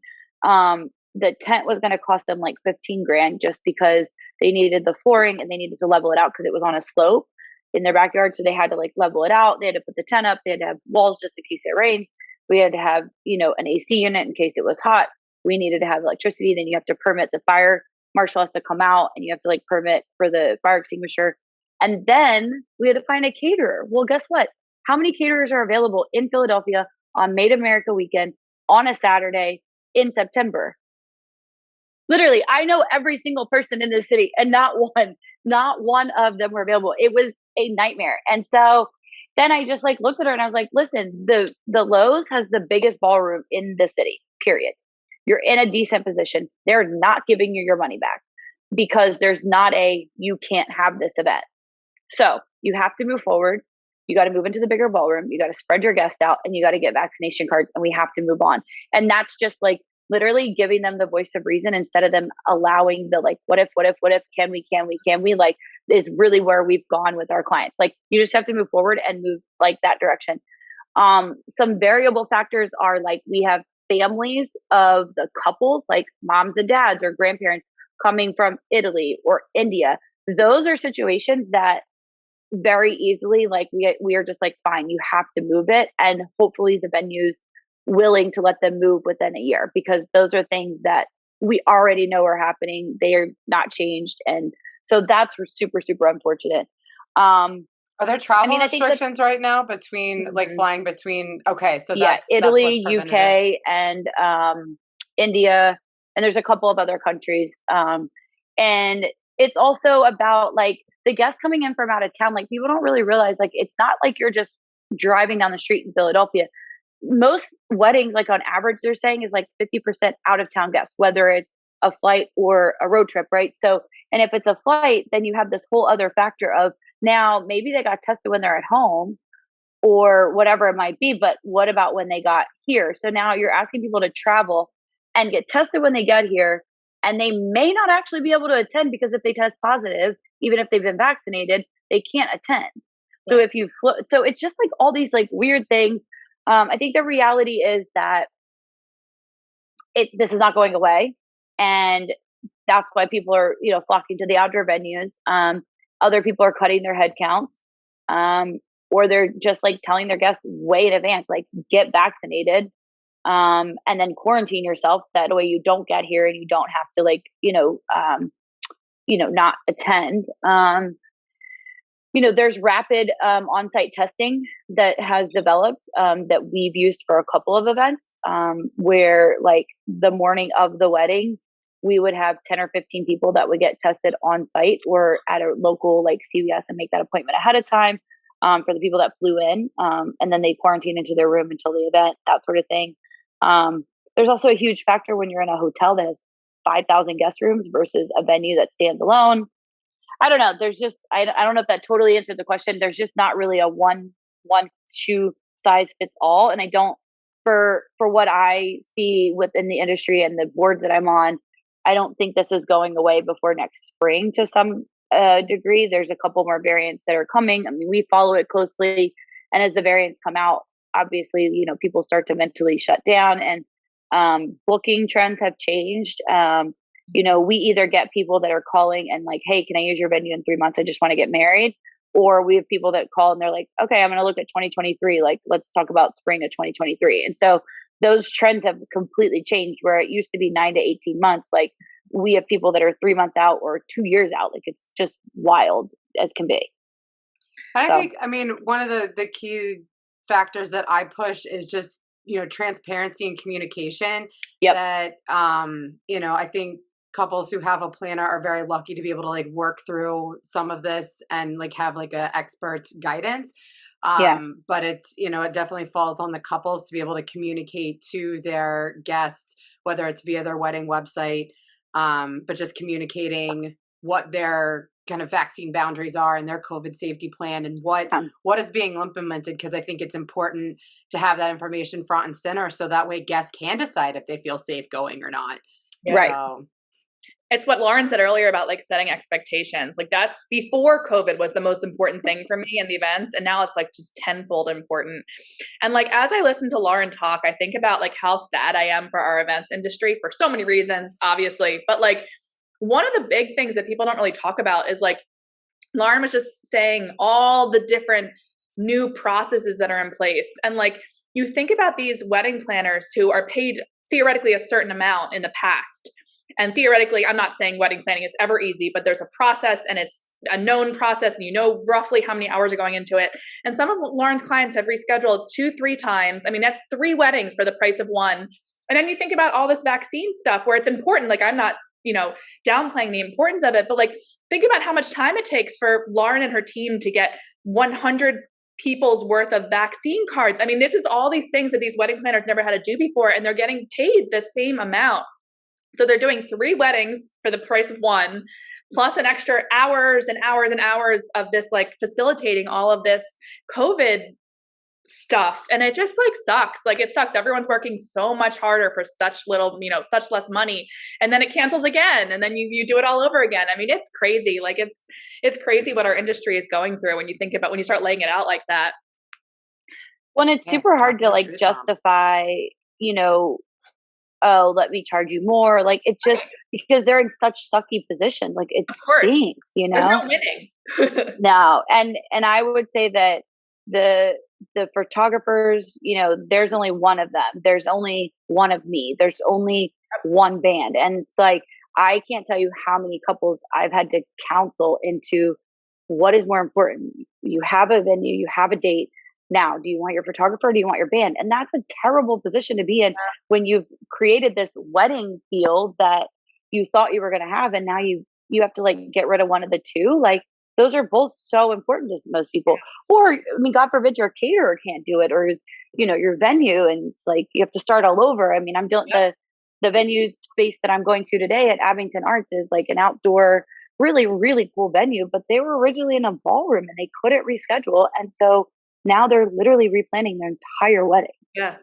Speaker 3: The tent was going to cost them $15,000 just because they needed the flooring and they needed to level it out because it was on a slope in their backyard. So they had to level it out. They had to put the tent up. They had to have walls just in case it rains. We had to have, an AC unit in case it was hot. We needed to have electricity. Then you have to permit the fire marshal has to come out, and you have to permit for the fire extinguisher. And then we had to find a caterer. Well, guess what? How many caterers are available in Philadelphia on Made America weekend on a Saturday in September? Literally, I know every single person in this city, and not one of them were available. It was a nightmare. And so then I just looked at her and I was like, listen, the Lowe's has the biggest ballroom in the city, period. You're in a decent position. They're not giving you your money back because there's not you can't have this event. So you have to move forward. You got to move into the bigger ballroom. You got to spread your guests out, and you got to get vaccination cards, and we have to move on. And that's just literally giving them the voice of reason instead of them allowing the what if, can we, is really where we've gone with our clients. You just have to move forward and move that direction. Some variable factors are we have families of the couples, moms and dads or grandparents coming from Italy or India. Those are situations that very easily, we are just fine, you have to move it. And hopefully the venue's willing to let them move within a year, because those are things that we already know are happening. They are not changed. And so that's super, super unfortunate.
Speaker 1: Are there travel restrictions right now between flying between? Okay. So that's
Speaker 3: Italy, UK, and India. And there's a couple of other countries. And it's also about the guests coming in from out of town. People don't really realize, it's not you're just driving down the street in Philadelphia. Most weddings, on average, they're saying is 50% out of town guests, whether it's a flight or a road trip, right? So, and if it's a flight, then you have this whole other factor of now maybe they got tested when they're at home or whatever it might be, but what about when they got here? So now you're asking people to travel and get tested when they get here, and they may not actually be able to attend because if they test positive, even if they've been vaccinated, they can't attend. So if you so it's just all these weird things. I think the reality is that this is not going away, and that's why people are flocking to the outdoor venues. Other people are cutting their head counts, or they're just telling their guests way in advance, get vaccinated, and then quarantine yourself. That way you don't get here and you don't have to not attend. There's rapid on-site testing that has developed that we've used for a couple of events where the morning of the wedding, we would have 10 or 15 people that would get tested on site or at a local CVS and make that appointment ahead of time for the people that flew in. And then they quarantine into their room until the event, that sort of thing. There's also a huge factor when you're in a hotel that has 5,000 guest rooms versus a venue that stands alone. I don't know. There's just, I don't know if that totally answered the question. There's just not really a one shoe size fits all. And I don't, for what I see within the industry and the boards that I'm on, I don't think this is going away before next spring to some degree. There's a couple more variants that are coming. I mean, we follow it closely. And as the variants come out, obviously, people start to mentally shut down, and booking trends have changed. We either get people that are calling and hey, can I use your venue in 3 months? I just want to get married. Or we have people that call and they're like, okay, I'm going to look at 2023. Let's talk about spring of 2023. And so those trends have completely changed, where it used to be 9 to 18 months. Like we have people that are 3 months out or 2 years out. Like it's just wild as can be.
Speaker 1: I think, I mean, one of the key factors that I push is just, transparency and communication.
Speaker 3: Yep.
Speaker 1: That, I think couples who have a planner are very lucky to be able to like work through some of this and like have like a expert's guidance. But it's, it definitely falls on the couples to be able to communicate to their guests, whether it's via their wedding website, but just communicating what their kind of vaccine boundaries are and their COVID safety plan and what is being implemented. Because I think it's important to have that information front and center so that way guests can decide if they feel safe going or not.
Speaker 3: Right.
Speaker 1: So,
Speaker 2: it's what Lauren said earlier about like setting expectations. Like that's before COVID was the most important thing for me in the events. And now it's like just tenfold important. And like, as I listen to Lauren talk, I think about like how sad I am for our events industry for so many reasons, obviously. But like one of the big things that people don't really talk about is like, Lauren was just saying all the different new processes that are in place. And like, you think about these wedding planners who are paid theoretically a certain amount in the past. And theoretically, I'm not saying wedding planning is ever easy, but there's a process and it's a known process and you know roughly how many hours are going into it. And some of Lauren's clients have rescheduled 2-3 times. I mean, that's 3 weddings for the price of one. And then you think about all this vaccine stuff where it's important. Like I'm not, downplaying the importance of it, but like think about how much time it takes for Lauren and her team to get 100 people's worth of vaccine cards. I mean, this is all these things that these wedding planners never had to do before, and they're getting paid the same amount. So they're doing 3 weddings for the price of one, plus an extra hours and hours and hours of this, like facilitating all of this COVID stuff. And it just like sucks. Like it sucks. Everyone's working so much harder for such little, such less money. And then it cancels again. And then you do it all over again. I mean, it's crazy. Like it's crazy what our industry is going through when you think about, when you start laying it out like that.
Speaker 3: When it's super hard to like justify, oh, let me charge you more. Like it's just because they're in such sucky positions. Like it stinks,
Speaker 2: There's no winning.
Speaker 3: No. And I would say that the photographers, there's only one of them. There's only one of me. There's only one band. And it's like, I can't tell you how many couples I've had to counsel into what is more important. You have a venue, you have a date. Now, do you want your photographer or do you want your band? And that's a terrible position to be in when you've created this wedding field that you thought you were going to have. And now you have to like get rid of one of the two. Like those are both so important to most people. Or, I mean, God forbid your caterer can't do it, or, your venue. And it's like, you have to start all over. I mean, I'm doing the venue space that I'm going to today at Abington Arts is like an outdoor, really, really cool venue, but they were originally in a ballroom and they couldn't reschedule. And so now they're literally replanning their entire wedding.
Speaker 2: Yeah.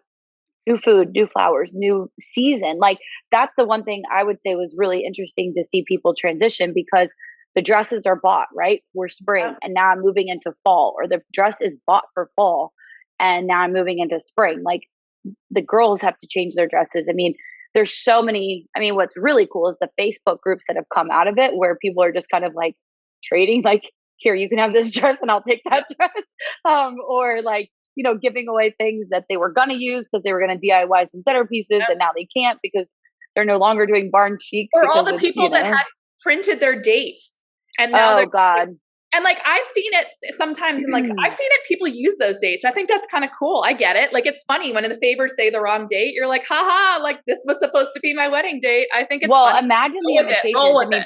Speaker 3: New food, new flowers, new season. Like that's the one thing I would say was really interesting to see people transition, because the dresses are bought, right, for spring, and now I'm moving into fall, or the dress is bought for fall and now I'm moving into spring. Like the girls have to change their dresses. I mean, there's so many. I mean, what's really cool is the Facebook groups that have come out of it where people are just kind of like trading, like, here, you can have this dress and I'll take that dress. Or like, giving away things that they were going to use because they were going to DIY some centerpieces and now they can't because they're no longer doing barn chic.
Speaker 2: Or all the people that had printed their date. And now
Speaker 3: God.
Speaker 2: And like, I've seen it sometimes, and like, I've seen it, people use those dates. I think that's kind of cool. I get it. Like, it's funny when in the favors say the wrong date, you're like, haha, like this was supposed to be my wedding date. I think it's funny.
Speaker 3: Imagine the invitations. I mean,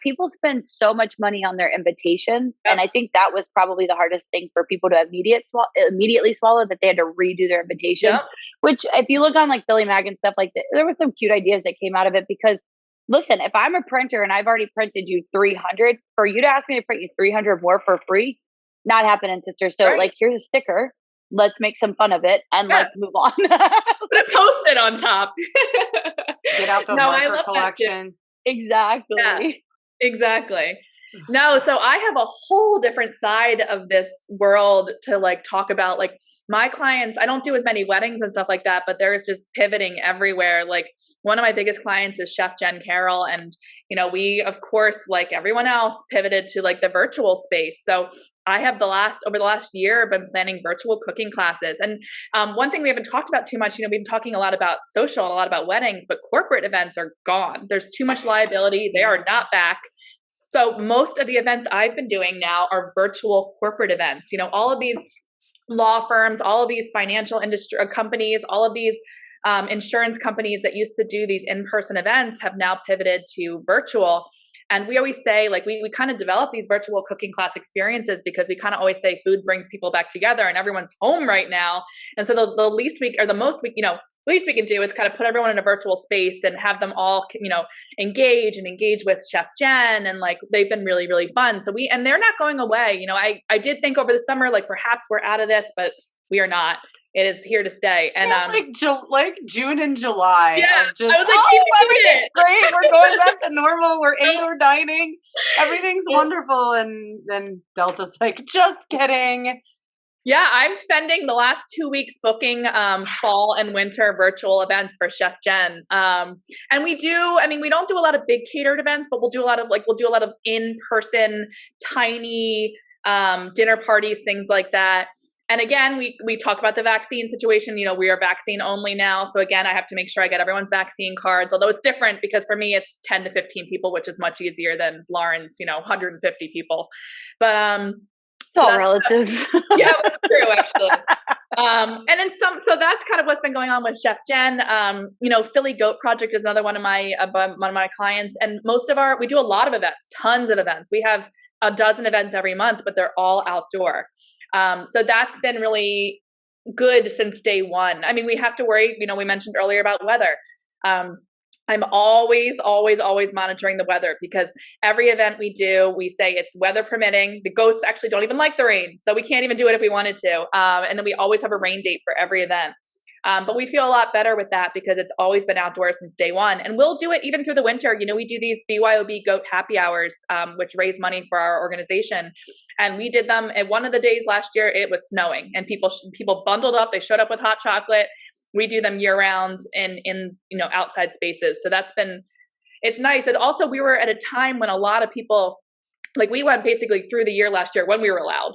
Speaker 3: people spend so much money on their invitations. Yep. And I think that was probably the hardest thing for people to immediately swallow, that they had to redo their invitations, which if you look on like Billy Mag and stuff like that, there was some cute ideas that came out of it, because listen, if I'm a printer and I've already printed you 300, for you to ask me to print you 300 more for free, not happening, sister. So like, here's a sticker. Let's make some fun of it and let's move on.
Speaker 2: Put a Post-it on top.
Speaker 1: Get out the marker collection.
Speaker 3: Exactly.
Speaker 2: Yeah, exactly. No, so I have a whole different side of this world to like talk about. Like my clients, I don't do as many weddings and stuff like that, but there's just pivoting everywhere. Like one of my biggest clients is Chef Jen Carroll. And, you know, we, of course, like everyone else, pivoted to like the virtual space. So I have over the last year, been planning virtual cooking classes. And one thing we haven't talked about too much, you know, we've been talking a lot about social and a lot about weddings, but corporate events are gone. There's too much liability. They are not back. So most of the events I've been doing now are virtual corporate events. You know, all of these law firms, all of these financial industry companies, all of these insurance companies that used to do these in-person events have now pivoted to virtual. And we always say, like, we kind of develop these virtual cooking class experiences because we kind of always say food brings people back together and everyone's home right now. And so the least we, or the most we, you know, least we can do is kind of put everyone in a virtual space and have them all, you know, engage with Chef Jen. And like, they've been really, really fun. So and they're not going away. You know, I did think over the summer, like perhaps we're out of this, but we are not. It is here to stay. And
Speaker 1: like June and July.
Speaker 2: Yeah,
Speaker 1: just,
Speaker 2: I was like,
Speaker 1: everything's great. We're going back to normal. We're indoor dining. Everything's wonderful. And then Delta's like, just kidding.
Speaker 2: Yeah, I'm spending the last 2 weeks booking fall and winter virtual events for Chef Jen. And we don't do a lot of big catered events, but we'll do a lot of in-person tiny dinner parties, things like that. And again, we talk about the vaccine situation. You know, we are vaccine only now. So again, I have to make sure I get everyone's vaccine cards, although it's different because for me, it's 10 to 15 people, which is much easier than Lauren's, 150 people. But,
Speaker 3: it's all relative.
Speaker 2: Yeah, that's true, actually. So that's kind of what's been going on with Chef Jen. Philly Goat Project is another one of my clients, and we do a lot of events, tons of events. We have a dozen events every month, but they're all outdoor. So that's been really good since day one. I mean, we have to worry. We mentioned earlier about weather. I'm always monitoring the weather because every event we do, we say it's weather permitting. The goats actually don't even like the rain, so we can't even do it if we wanted to. And then we always have a rain date for every event. But we feel a lot better with that because it's always been outdoors since day one. And we'll do it even through the winter. We do these BYOB goat happy hours, which raise money for our organization. And we did them at one of the days last year. It was snowing and people bundled up. They showed up with hot chocolate. We do them year round in outside spaces. So it's nice. And also we were at a time when a lot of people, like we went basically through the year last year when we were allowed.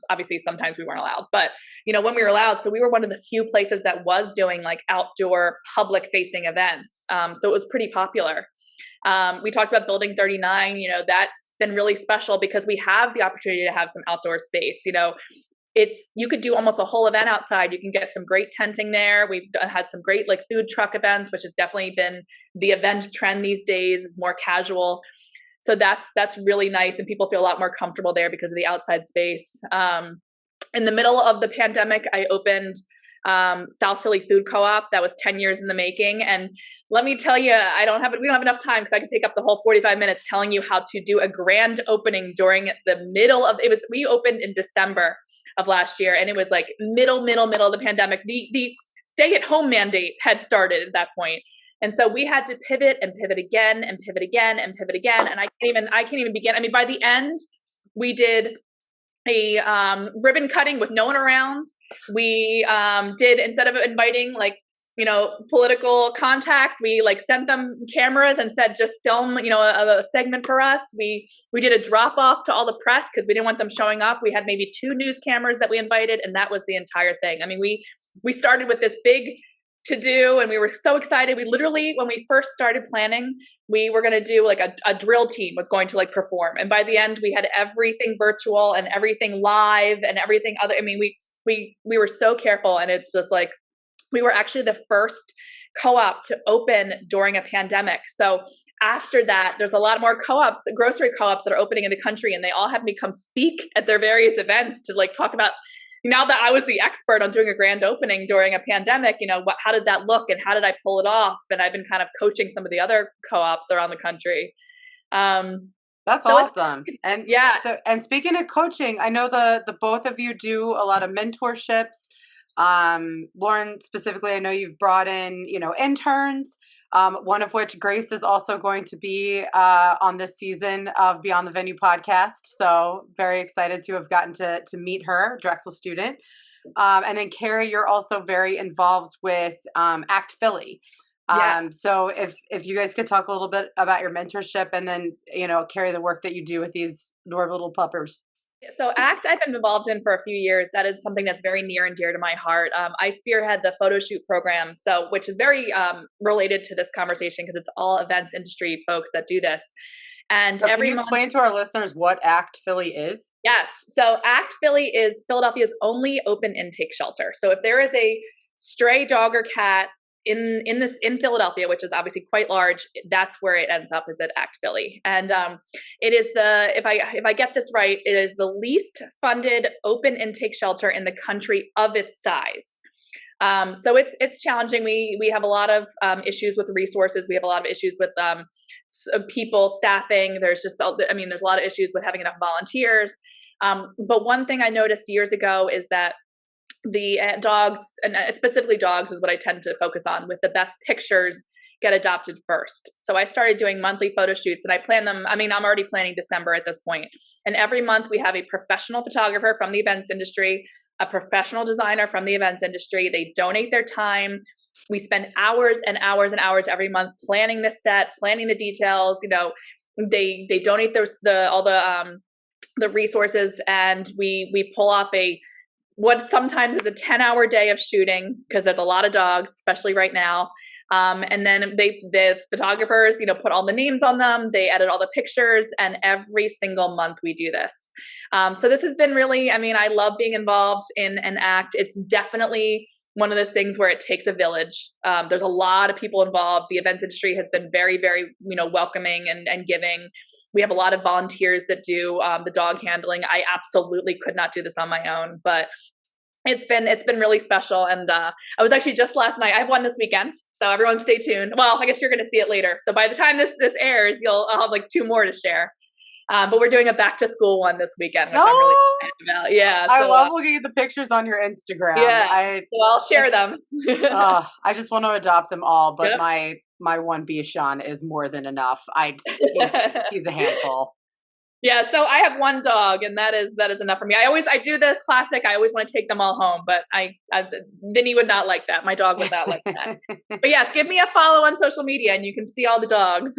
Speaker 2: Obviously sometimes we weren't allowed, but when we were allowed, so we were one of the few places that was doing like outdoor public facing events. So it was pretty popular. We talked about Building 39, that's been really special because we have the opportunity to have some outdoor space. You could do almost a whole event outside. You can get some great tenting there. We've had some great like food truck events, which has definitely been the event trend these days. It's more casual. So that's really nice. And people feel a lot more comfortable there because of the outside space. In the middle of the pandemic, I opened South Philly Food Co-op. That was 10 years in the making. And let me tell you, we don't have enough time because I could take up the whole 45 minutes telling you how to do a grand opening during the middle of we opened in December of last year. And it was like middle of the pandemic. The stay-at-home mandate had started at that point. And so we had to pivot and pivot again and pivot again and pivot again. And I can't even begin. I mean, by the end, we did a ribbon cutting with no one around. We did, instead of inviting political contacts, we sent them cameras and said, just film, a segment for us. We did a drop off to all the press because we didn't want them showing up. We had maybe 2 news cameras that we invited, and that was the entire thing. I mean, we started with this big to do, and we were so excited. We literally, when we first started planning, we were going to do a drill team was going to perform. And by the end, we had everything virtual and everything live and everything other. I mean, we were so careful, and it's just we were actually the first co-op to open during a pandemic. So after that, there's a lot more co-ops, grocery co-ops that are opening in the country, and they all have me come speak at their various events to talk about, now that I was the expert on doing a grand opening during a pandemic, how did that look and how did I pull it off? And I've been kind of coaching some of the other co-ops around the country.
Speaker 1: That's awesome. And yeah. So, and speaking of coaching, I know the both of you do a lot of mentorships. Lauren specifically, I know you've brought in, interns. one of which Grace is also going to be on this season of Beyond the Venue podcast. So very excited to have gotten to meet her, Drexel student. And then Kerri, you're also very involved with ACT Philly. So if you guys could talk a little bit about your mentorship and then, Kerri, the work that you do with these adorable little puppers.
Speaker 2: So ACT I've been involved in for a few years. That is something that's very near and dear to my heart. I spearhead the photo shoot program, which is very related to this conversation because it's all events industry folks that do this. And
Speaker 1: so can you explain to our listeners what ACT Philly is?
Speaker 2: Yes. So ACT Philly is Philadelphia's only open intake shelter. So if there is a stray dog or cat in Philadelphia, which is obviously quite large, that's where it ends up, is at ACT Philly. And it is if I get this right, it is the least funded open intake shelter in the country of its size. So it's challenging. We have a lot of issues with resources. We have a lot of issues with people, staffing. There's a lot of issues with having enough volunteers. But one thing I noticed years ago is that the dogs, and specifically dogs is what I tend to focus on, with the best pictures get adopted first. So I started doing monthly photo shoots, and I plan them. I'm already planning December at this point. And every month we have a professional photographer from the events industry, a professional designer from the events industry. They donate their time. We spend hours and hours and hours every month planning the set, planning the details. They donate all the resources, and we pull off what sometimes is a 10-hour day of shooting because there's a lot of dogs, especially right now. And then the photographers, put all the names on them. They edit all the pictures, and every single month we do this. So this has been really, I love being involved in an ACT. It's definitely one of those things where it takes a village. There's a lot of people involved. The events industry has been very, very, welcoming and giving. We have a lot of volunteers that do the dog handling. I absolutely could not do this on my own, but it's been really special. And I was actually just last night. I have one this weekend, so everyone stay tuned. Well, I guess you're going to see it later. So by the time this airs, I'll have like 2 more to share. But we're doing a back to school one this weekend, which I'm really excited about. Yeah.
Speaker 1: I love looking at the pictures on your Instagram.
Speaker 2: Yeah. So I'll share them.
Speaker 1: I just want to adopt them all, but my one Bichon is more than enough. He's a handful.
Speaker 2: Yeah, so I have one dog, and that is enough for me. I do the classic. I always want to take them all home, but Vinny would not like that. My dog would not like that. But yes, give me a follow on social media, and you can see all the dogs.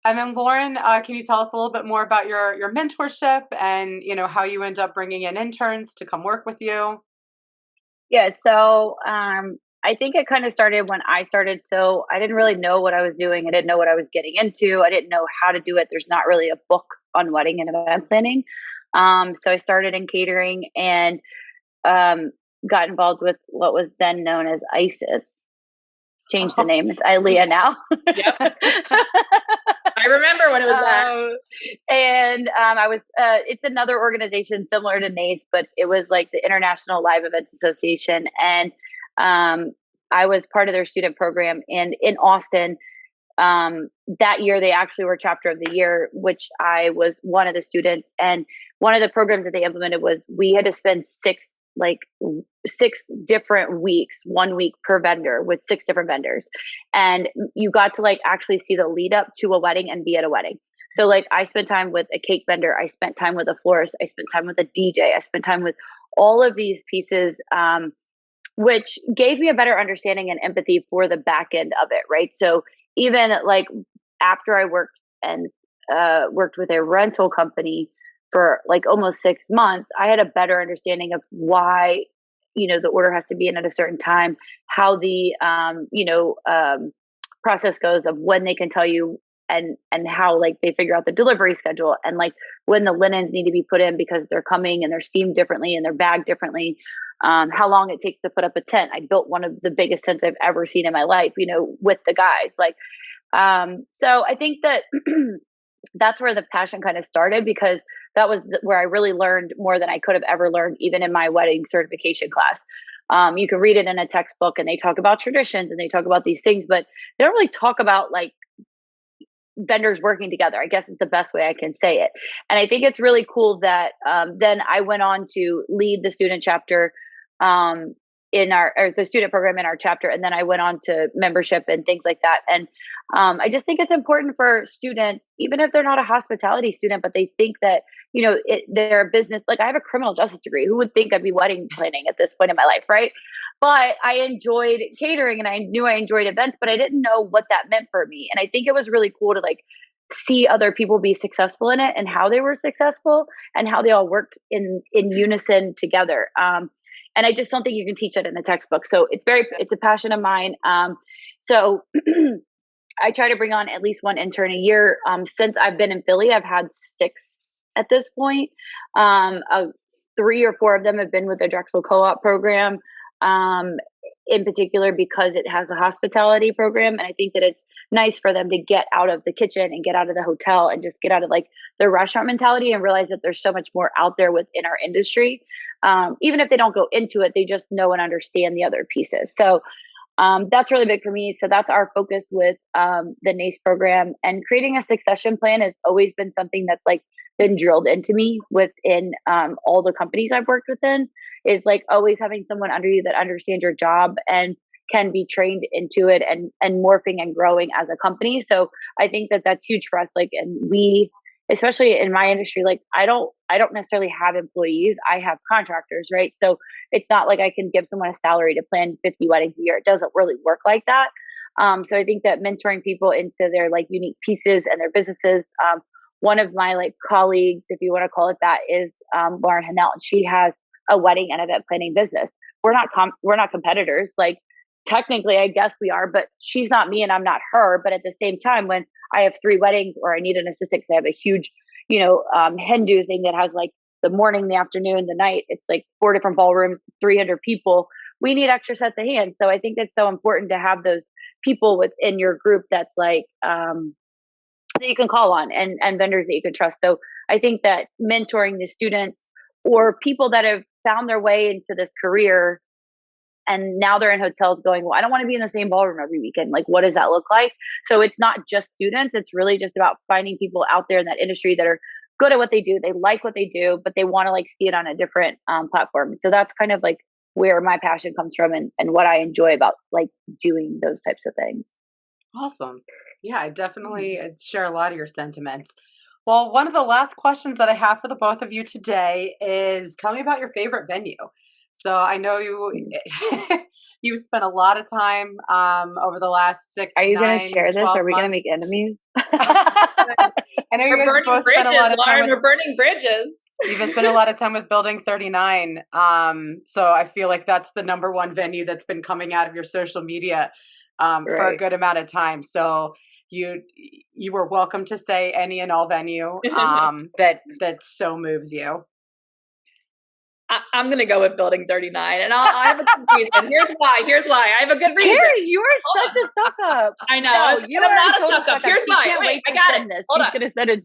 Speaker 1: And then Lauren, can you tell us a little bit more about your mentorship and how you end up bringing in interns to come work with you?
Speaker 3: Yeah, so I think it kind of started when I started. So I didn't really know what I was doing. I didn't know what I was getting into. I didn't know how to do it. There's not really a book on wedding and event planning. So I started in catering and got involved with what was then known as ISIS. Changed the name. It's ILEA now.
Speaker 2: Yep. I remember when it was that.
Speaker 3: And I was, it's another organization similar to NACE, but it was like the International Live Events Association. And I was part of their student program. And in Austin, that year, they actually were chapter of the year, which I was one of the students. And one of the programs that they implemented was we had to spend 6 different weeks, 1 week per vendor with 6 different vendors. And you got to actually see the lead up to a wedding and be at a wedding. So I spent time with a cake vendor. I spent time with a florist. I spent time with a DJ. I spent time with all of these pieces, which gave me a better understanding and empathy for the back end of it. Right. So even after I worked with a rental company for almost 6 months, I had a better understanding of why, the order has to be in at a certain time, how the, process goes of when they can tell you and how they figure out the delivery schedule and when the linens need to be put in because they're coming and they're steamed differently and they're bagged differently, how long it takes to put up a tent. I built one of the biggest tents I've ever seen in my life, with the guys. So I think that that's where the passion kind of started because that was where I really learned more than I could have ever learned, even in my wedding certification class. You can read it in a textbook and they talk about traditions and they talk about these things, but they don't really talk about vendors working together, I guess is the best way I can say it. And I think it's really cool that then I went on to lead the student chapter the student program in our chapter. And then I went on to membership and things like that. And I just think it's important for students, even if they're not a hospitality student, but they think that, they're a business. Like I have a criminal justice degree. Who would think I'd be wedding planning at this point in my life, right? But I enjoyed catering and I knew I enjoyed events, but I didn't know what that meant for me. And I think it was really cool to like see other people be successful in it and how they were successful and how they all worked in unison together. And I just don't think you can teach it in a textbook. So it's a passion of mine. So I try to bring on at least one intern a year. Since I've been in Philly, I've had 6 at this point. 3 or 4 of them have been with the Drexel Co-op program, in particular because it has a hospitality program. And I think that it's nice for them to get out of the kitchen and get out of the hotel and just get out of like the restaurant mentality and realize that there's so much more out there within our industry. Even if they don't go into it, they just know and understand the other pieces. So that's really big for me. So that's our focus with the NACE program, and creating a succession plan has always been something that's like been drilled into me within all the companies I've worked within, is like always having someone under you that understands your job and can be trained into it and morphing and growing as a company. So I think that that's huge for us. Like, and we, especially in my industry, like I don't necessarily have employees. I have contractors, right? So it's not like I can give someone a salary to plan 50 weddings a year. It doesn't really work like that. So I think that mentoring people into their like unique pieces and their businesses. One of my like colleagues, if you want to call it that, is Lauren Hennell, and she has a wedding and event planning business. We're not competitors. Like technically, I guess we are, but she's not me and I'm not her. But at the same time, when I have 3 weddings or I need an assistant because I have a huge, Hindu thing that has like the morning, the afternoon, the night, it's like 4 different ballrooms, 300 people. We need extra sets of hands. So I think it's so important to have those people within your group that's like, that you can call on and vendors that you can trust. So I think that mentoring the students or people that have found their way into this career and now they're in hotels going, well, I don't want to be in the same ballroom every weekend. Like, what does that look like? So it's not just students. It's really just about finding people out there in that industry that are good at what they do. They like what they do, but they want to like see it on a different platform. So that's kind of like where my passion comes from and what I enjoy about like doing those types of things.
Speaker 1: Awesome. Yeah, I definitely share a lot of your sentiments. Well, one of the last questions that I have for the both of you today is, tell me about your favorite venue. So I know you spent a lot of time over the last 6 months.
Speaker 3: Are you going to share this? Are we going to make enemies?
Speaker 1: I know you guys both spent a lot of time.
Speaker 2: We're burning bridges.
Speaker 1: You've been spending a lot of time with Building 39. So I feel like that's the number one venue that's been coming out of your social media for a good amount of time. So you were welcome to say any and all venue that so moves you.
Speaker 2: I'm going to go with Building 39, and I have a good reason. Here's why. I have a good reason.
Speaker 3: Kerri, you are such a suck up.
Speaker 2: I know. I'm not a suck up. Here's why. Wait, I got it.
Speaker 3: She's going to send it.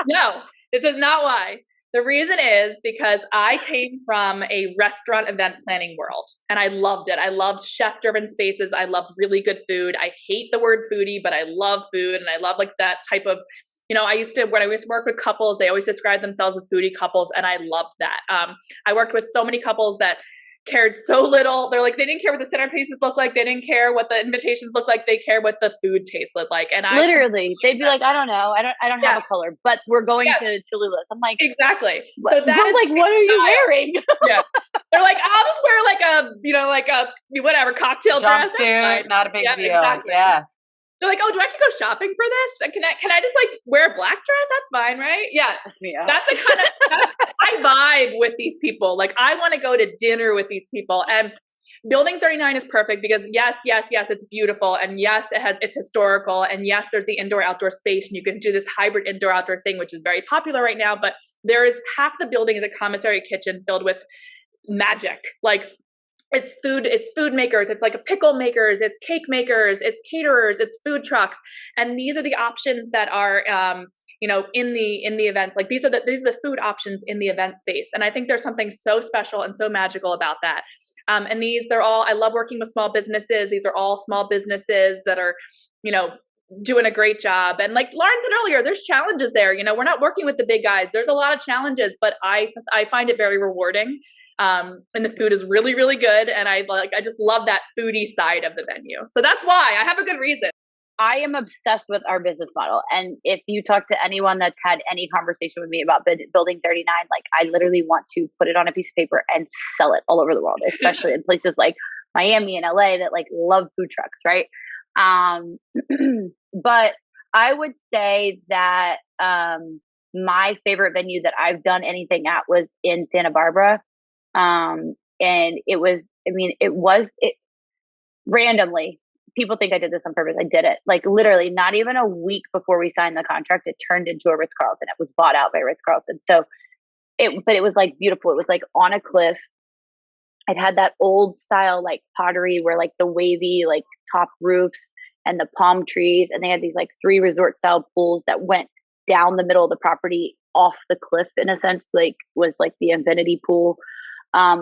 Speaker 2: No, this is not why. The reason is because I came from a restaurant event planning world, and I loved it. I loved chef-driven spaces. I loved really good food. I hate the word foodie, but I love food, and I love like that type of, when I used to work with couples, they always described themselves as foodie couples, and I loved that. I worked with so many couples that cared so little. They're like, they didn't care what the centerpieces looked like. They didn't care what the invitations looked like. They cared what the food tasted like. And
Speaker 3: they'd be like, I don't know. I don't have a color, but we're going to Tallulah's. I'm like,
Speaker 2: exactly. So that
Speaker 3: I'm like, what are you wearing?
Speaker 2: Yeah. They're like, I'll just wear like a whatever cocktail dress.
Speaker 1: Jumpsuit, not a big deal.
Speaker 2: Exactly.
Speaker 1: Yeah.
Speaker 2: They're like, oh, do I have to go shopping for this? Can I just like wear a black dress? That's fine, right? Yeah. That's the kind of I vibe with these people. Like I want to go to dinner with these people. And Building 39 is perfect because yes, it's beautiful. And yes, it's historical. And yes, there's the indoor outdoor space. And you can do this hybrid indoor outdoor thing, which is very popular right now. But there is half the building is a commissary kitchen filled with magic. Like it's food makers, it's like a pickle makers, it's cake makers, it's caterers, it's food trucks. And these are the options that are, in the events. Like these are the food options in the event space. And I think there's something so special and so magical about that. And I love working with small businesses. These are all small businesses that are, doing a great job. And like Lauren said earlier, there's challenges there. We're not working with the big guys. There's a lot of challenges, but I find it very rewarding. And the food is really, really good. And I just love that foodie side of the venue. So that's why I have a good reason.
Speaker 3: I am obsessed with our business model. And if you talk to anyone that's had any conversation with me about Building 39, like I literally want to put it on a piece of paper and sell it all over the world, especially in places like Miami and LA that like love food trucks, right? But I would say that my favorite venue that I've done anything at was in Santa Barbara. And it randomly, people think I did this on purpose. I did it. Like literally not even a week before we signed the contract, it turned into a Ritz-Carlton. It was bought out by Ritz-Carlton. So but it was like beautiful. It was like on a cliff. It had that old style, like pottery where like the wavy, like top roofs and the palm trees. And they had these like 3 resort style pools that went down the middle of the property off the cliff in a sense, like was like the infinity pool,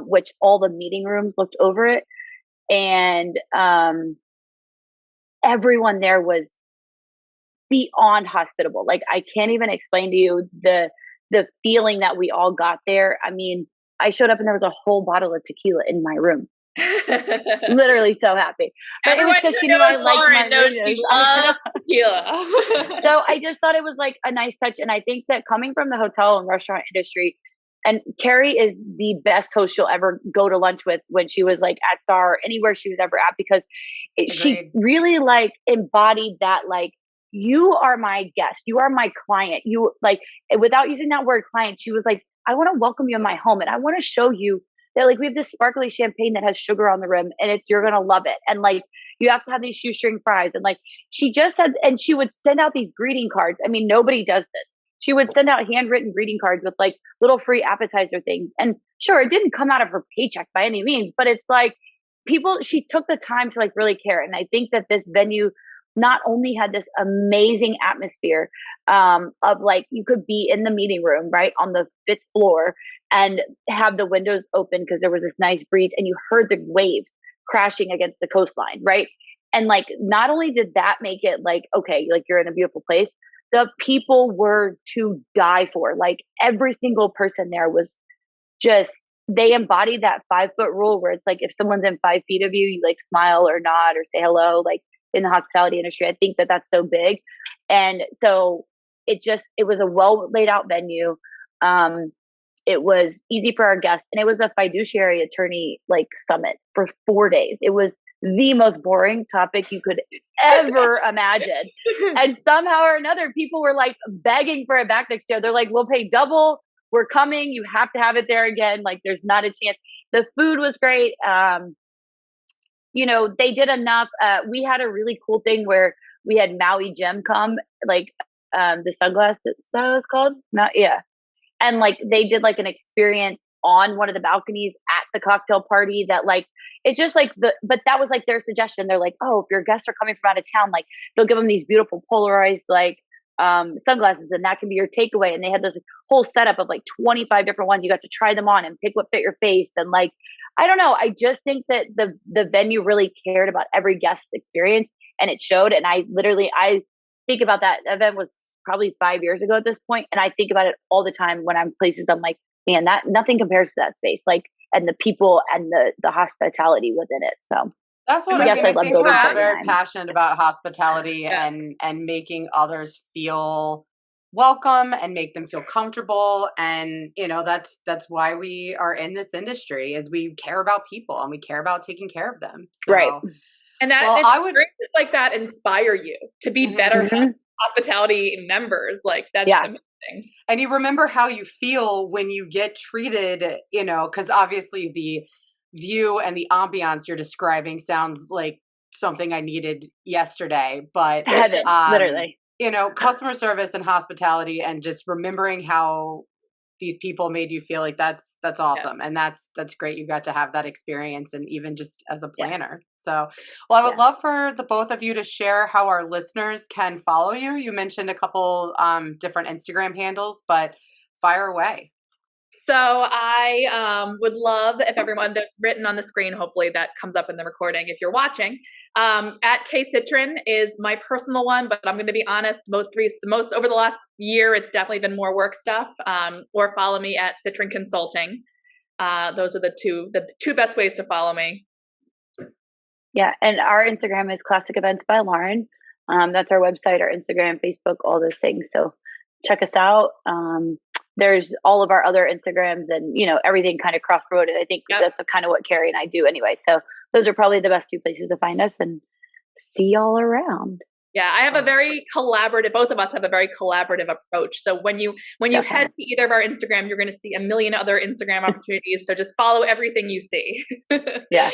Speaker 3: which all the meeting rooms looked over it. And, everyone there was beyond hospitable. Like I can't even explain to you the feeling that we all got there. I mean, I showed up and there was a whole bottle of tequila in my room. Literally so happy. But
Speaker 2: everyone
Speaker 3: it was because she knew I liked
Speaker 2: knows she loves tequila.
Speaker 3: So I just thought it was like a nice touch. And I think that coming from the hotel and restaurant industry, and Kerri is the best host you'll ever go to lunch with when she was like at Star or anywhere she was ever at, because she really like embodied that, like, you are my guest, you are my client. You like, without using that word client, she was like, I want to welcome you in my home. And I want to show you that like, we have this sparkly champagne that has sugar on the rim and you're going to love it. And like, you have to have these shoestring fries. And like, she just said, and she would send out these greeting cards. I mean, nobody does this. She would send out handwritten greeting cards with like little free appetizer things. And sure, it didn't come out of her paycheck by any means, but it's like she took the time to like really care. And I think that this venue not only had this amazing atmosphere of like, you could be in the meeting room, right, on the 5th floor and have the windows open because there was this nice breeze and you heard the waves crashing against the coastline, right? And like, not only did that make it like, okay, like you're in a beautiful place, the people were to die for. Like every single person there was just, they embodied that 5-foot rule where it's like, if someone's in 5 feet of you, you like smile or nod or say hello, like in the hospitality industry. I think that that's so big. And so it was a well laid out venue. It was easy for our guests, and it was a fiduciary attorney like summit for 4 days. It was the most boring topic you could ever imagine. And somehow or another, people were like begging for it back next year. They're like, we'll pay double. We're coming. You have to have it there again. Like there's not a chance. The food was great. You know, they did enough. We had a really cool thing where we had Maui Gem come, like the sunglasses, that was called? Yeah. And like they did like an experience on one of the balconies at the cocktail party that like, it's just like but that was like their suggestion. They're like, oh, if your guests are coming from out of town, like they'll give them these beautiful polarized like sunglasses and that can be your takeaway. And they had this whole setup of like 25 different ones. You got to try them on and pick what fit your face. And like, I don't know. I just think that the venue really cared about every guest's experience and it showed. And I think about that event was probably 5 years ago at this point. And I think about it all the time when I'm places. I'm like, man, that nothing compares to that space. Like, and the people and the hospitality within it. So
Speaker 1: that's what I think we're very passionate about hospitality and making others feel welcome and make them feel comfortable. And, you know, that's why we are in this industry, is we care about people and we care about taking care of them. So,
Speaker 2: right. And that experiences like that inspire you to be better hospitality members. Like that's amazing.
Speaker 1: And you remember how you feel when you get treated, you know, because obviously the view and the ambiance you're describing sounds like something I needed yesterday. But
Speaker 3: heaven, literally,
Speaker 1: you know, customer service and hospitality, and just remembering how these people made you feel, like that's awesome. Yeah. And that's great. You got to have that experience, and even just as a planner. So, well, I would love for the both of you to share how our listeners can follow you. You mentioned a couple different Instagram handles, but fire away.
Speaker 2: So I would love if everyone, that's written on the screen, hopefully that comes up in the recording if you're watching, at Sitrin is my personal one, but I'm going to be honest, most over the last year, it's definitely been more work stuff, or follow me at Sitrin Consulting. Those are the two best ways to follow me.
Speaker 3: Yeah, and our Instagram is Classic Events by Lauren. That's our website, our Instagram, Facebook, all those things. So check us out. There's all of our other Instagrams and, everything kind of cross-promoted. I think that's kind of what Kerri and I do anyway. So those are probably the best two places to find us, and see y'all around.
Speaker 2: Yeah, I have a very collaborative, both of us have a very collaborative approach. So when you head to either of our Instagram, you're going to see a million other Instagram opportunities. So just follow everything you see.
Speaker 3: Yeah.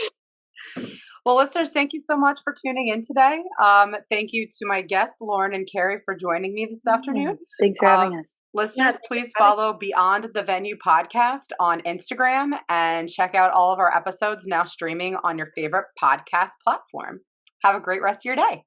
Speaker 1: Well, listeners, thank you so much for tuning in today. Thank you to my guests, Lauren and Kerri, for joining me this afternoon.
Speaker 3: Thanks for having us.
Speaker 1: Listeners, please follow Beyond the Venue podcast on Instagram and check out all of our episodes now streaming on your favorite podcast platform. Have a great rest of your day.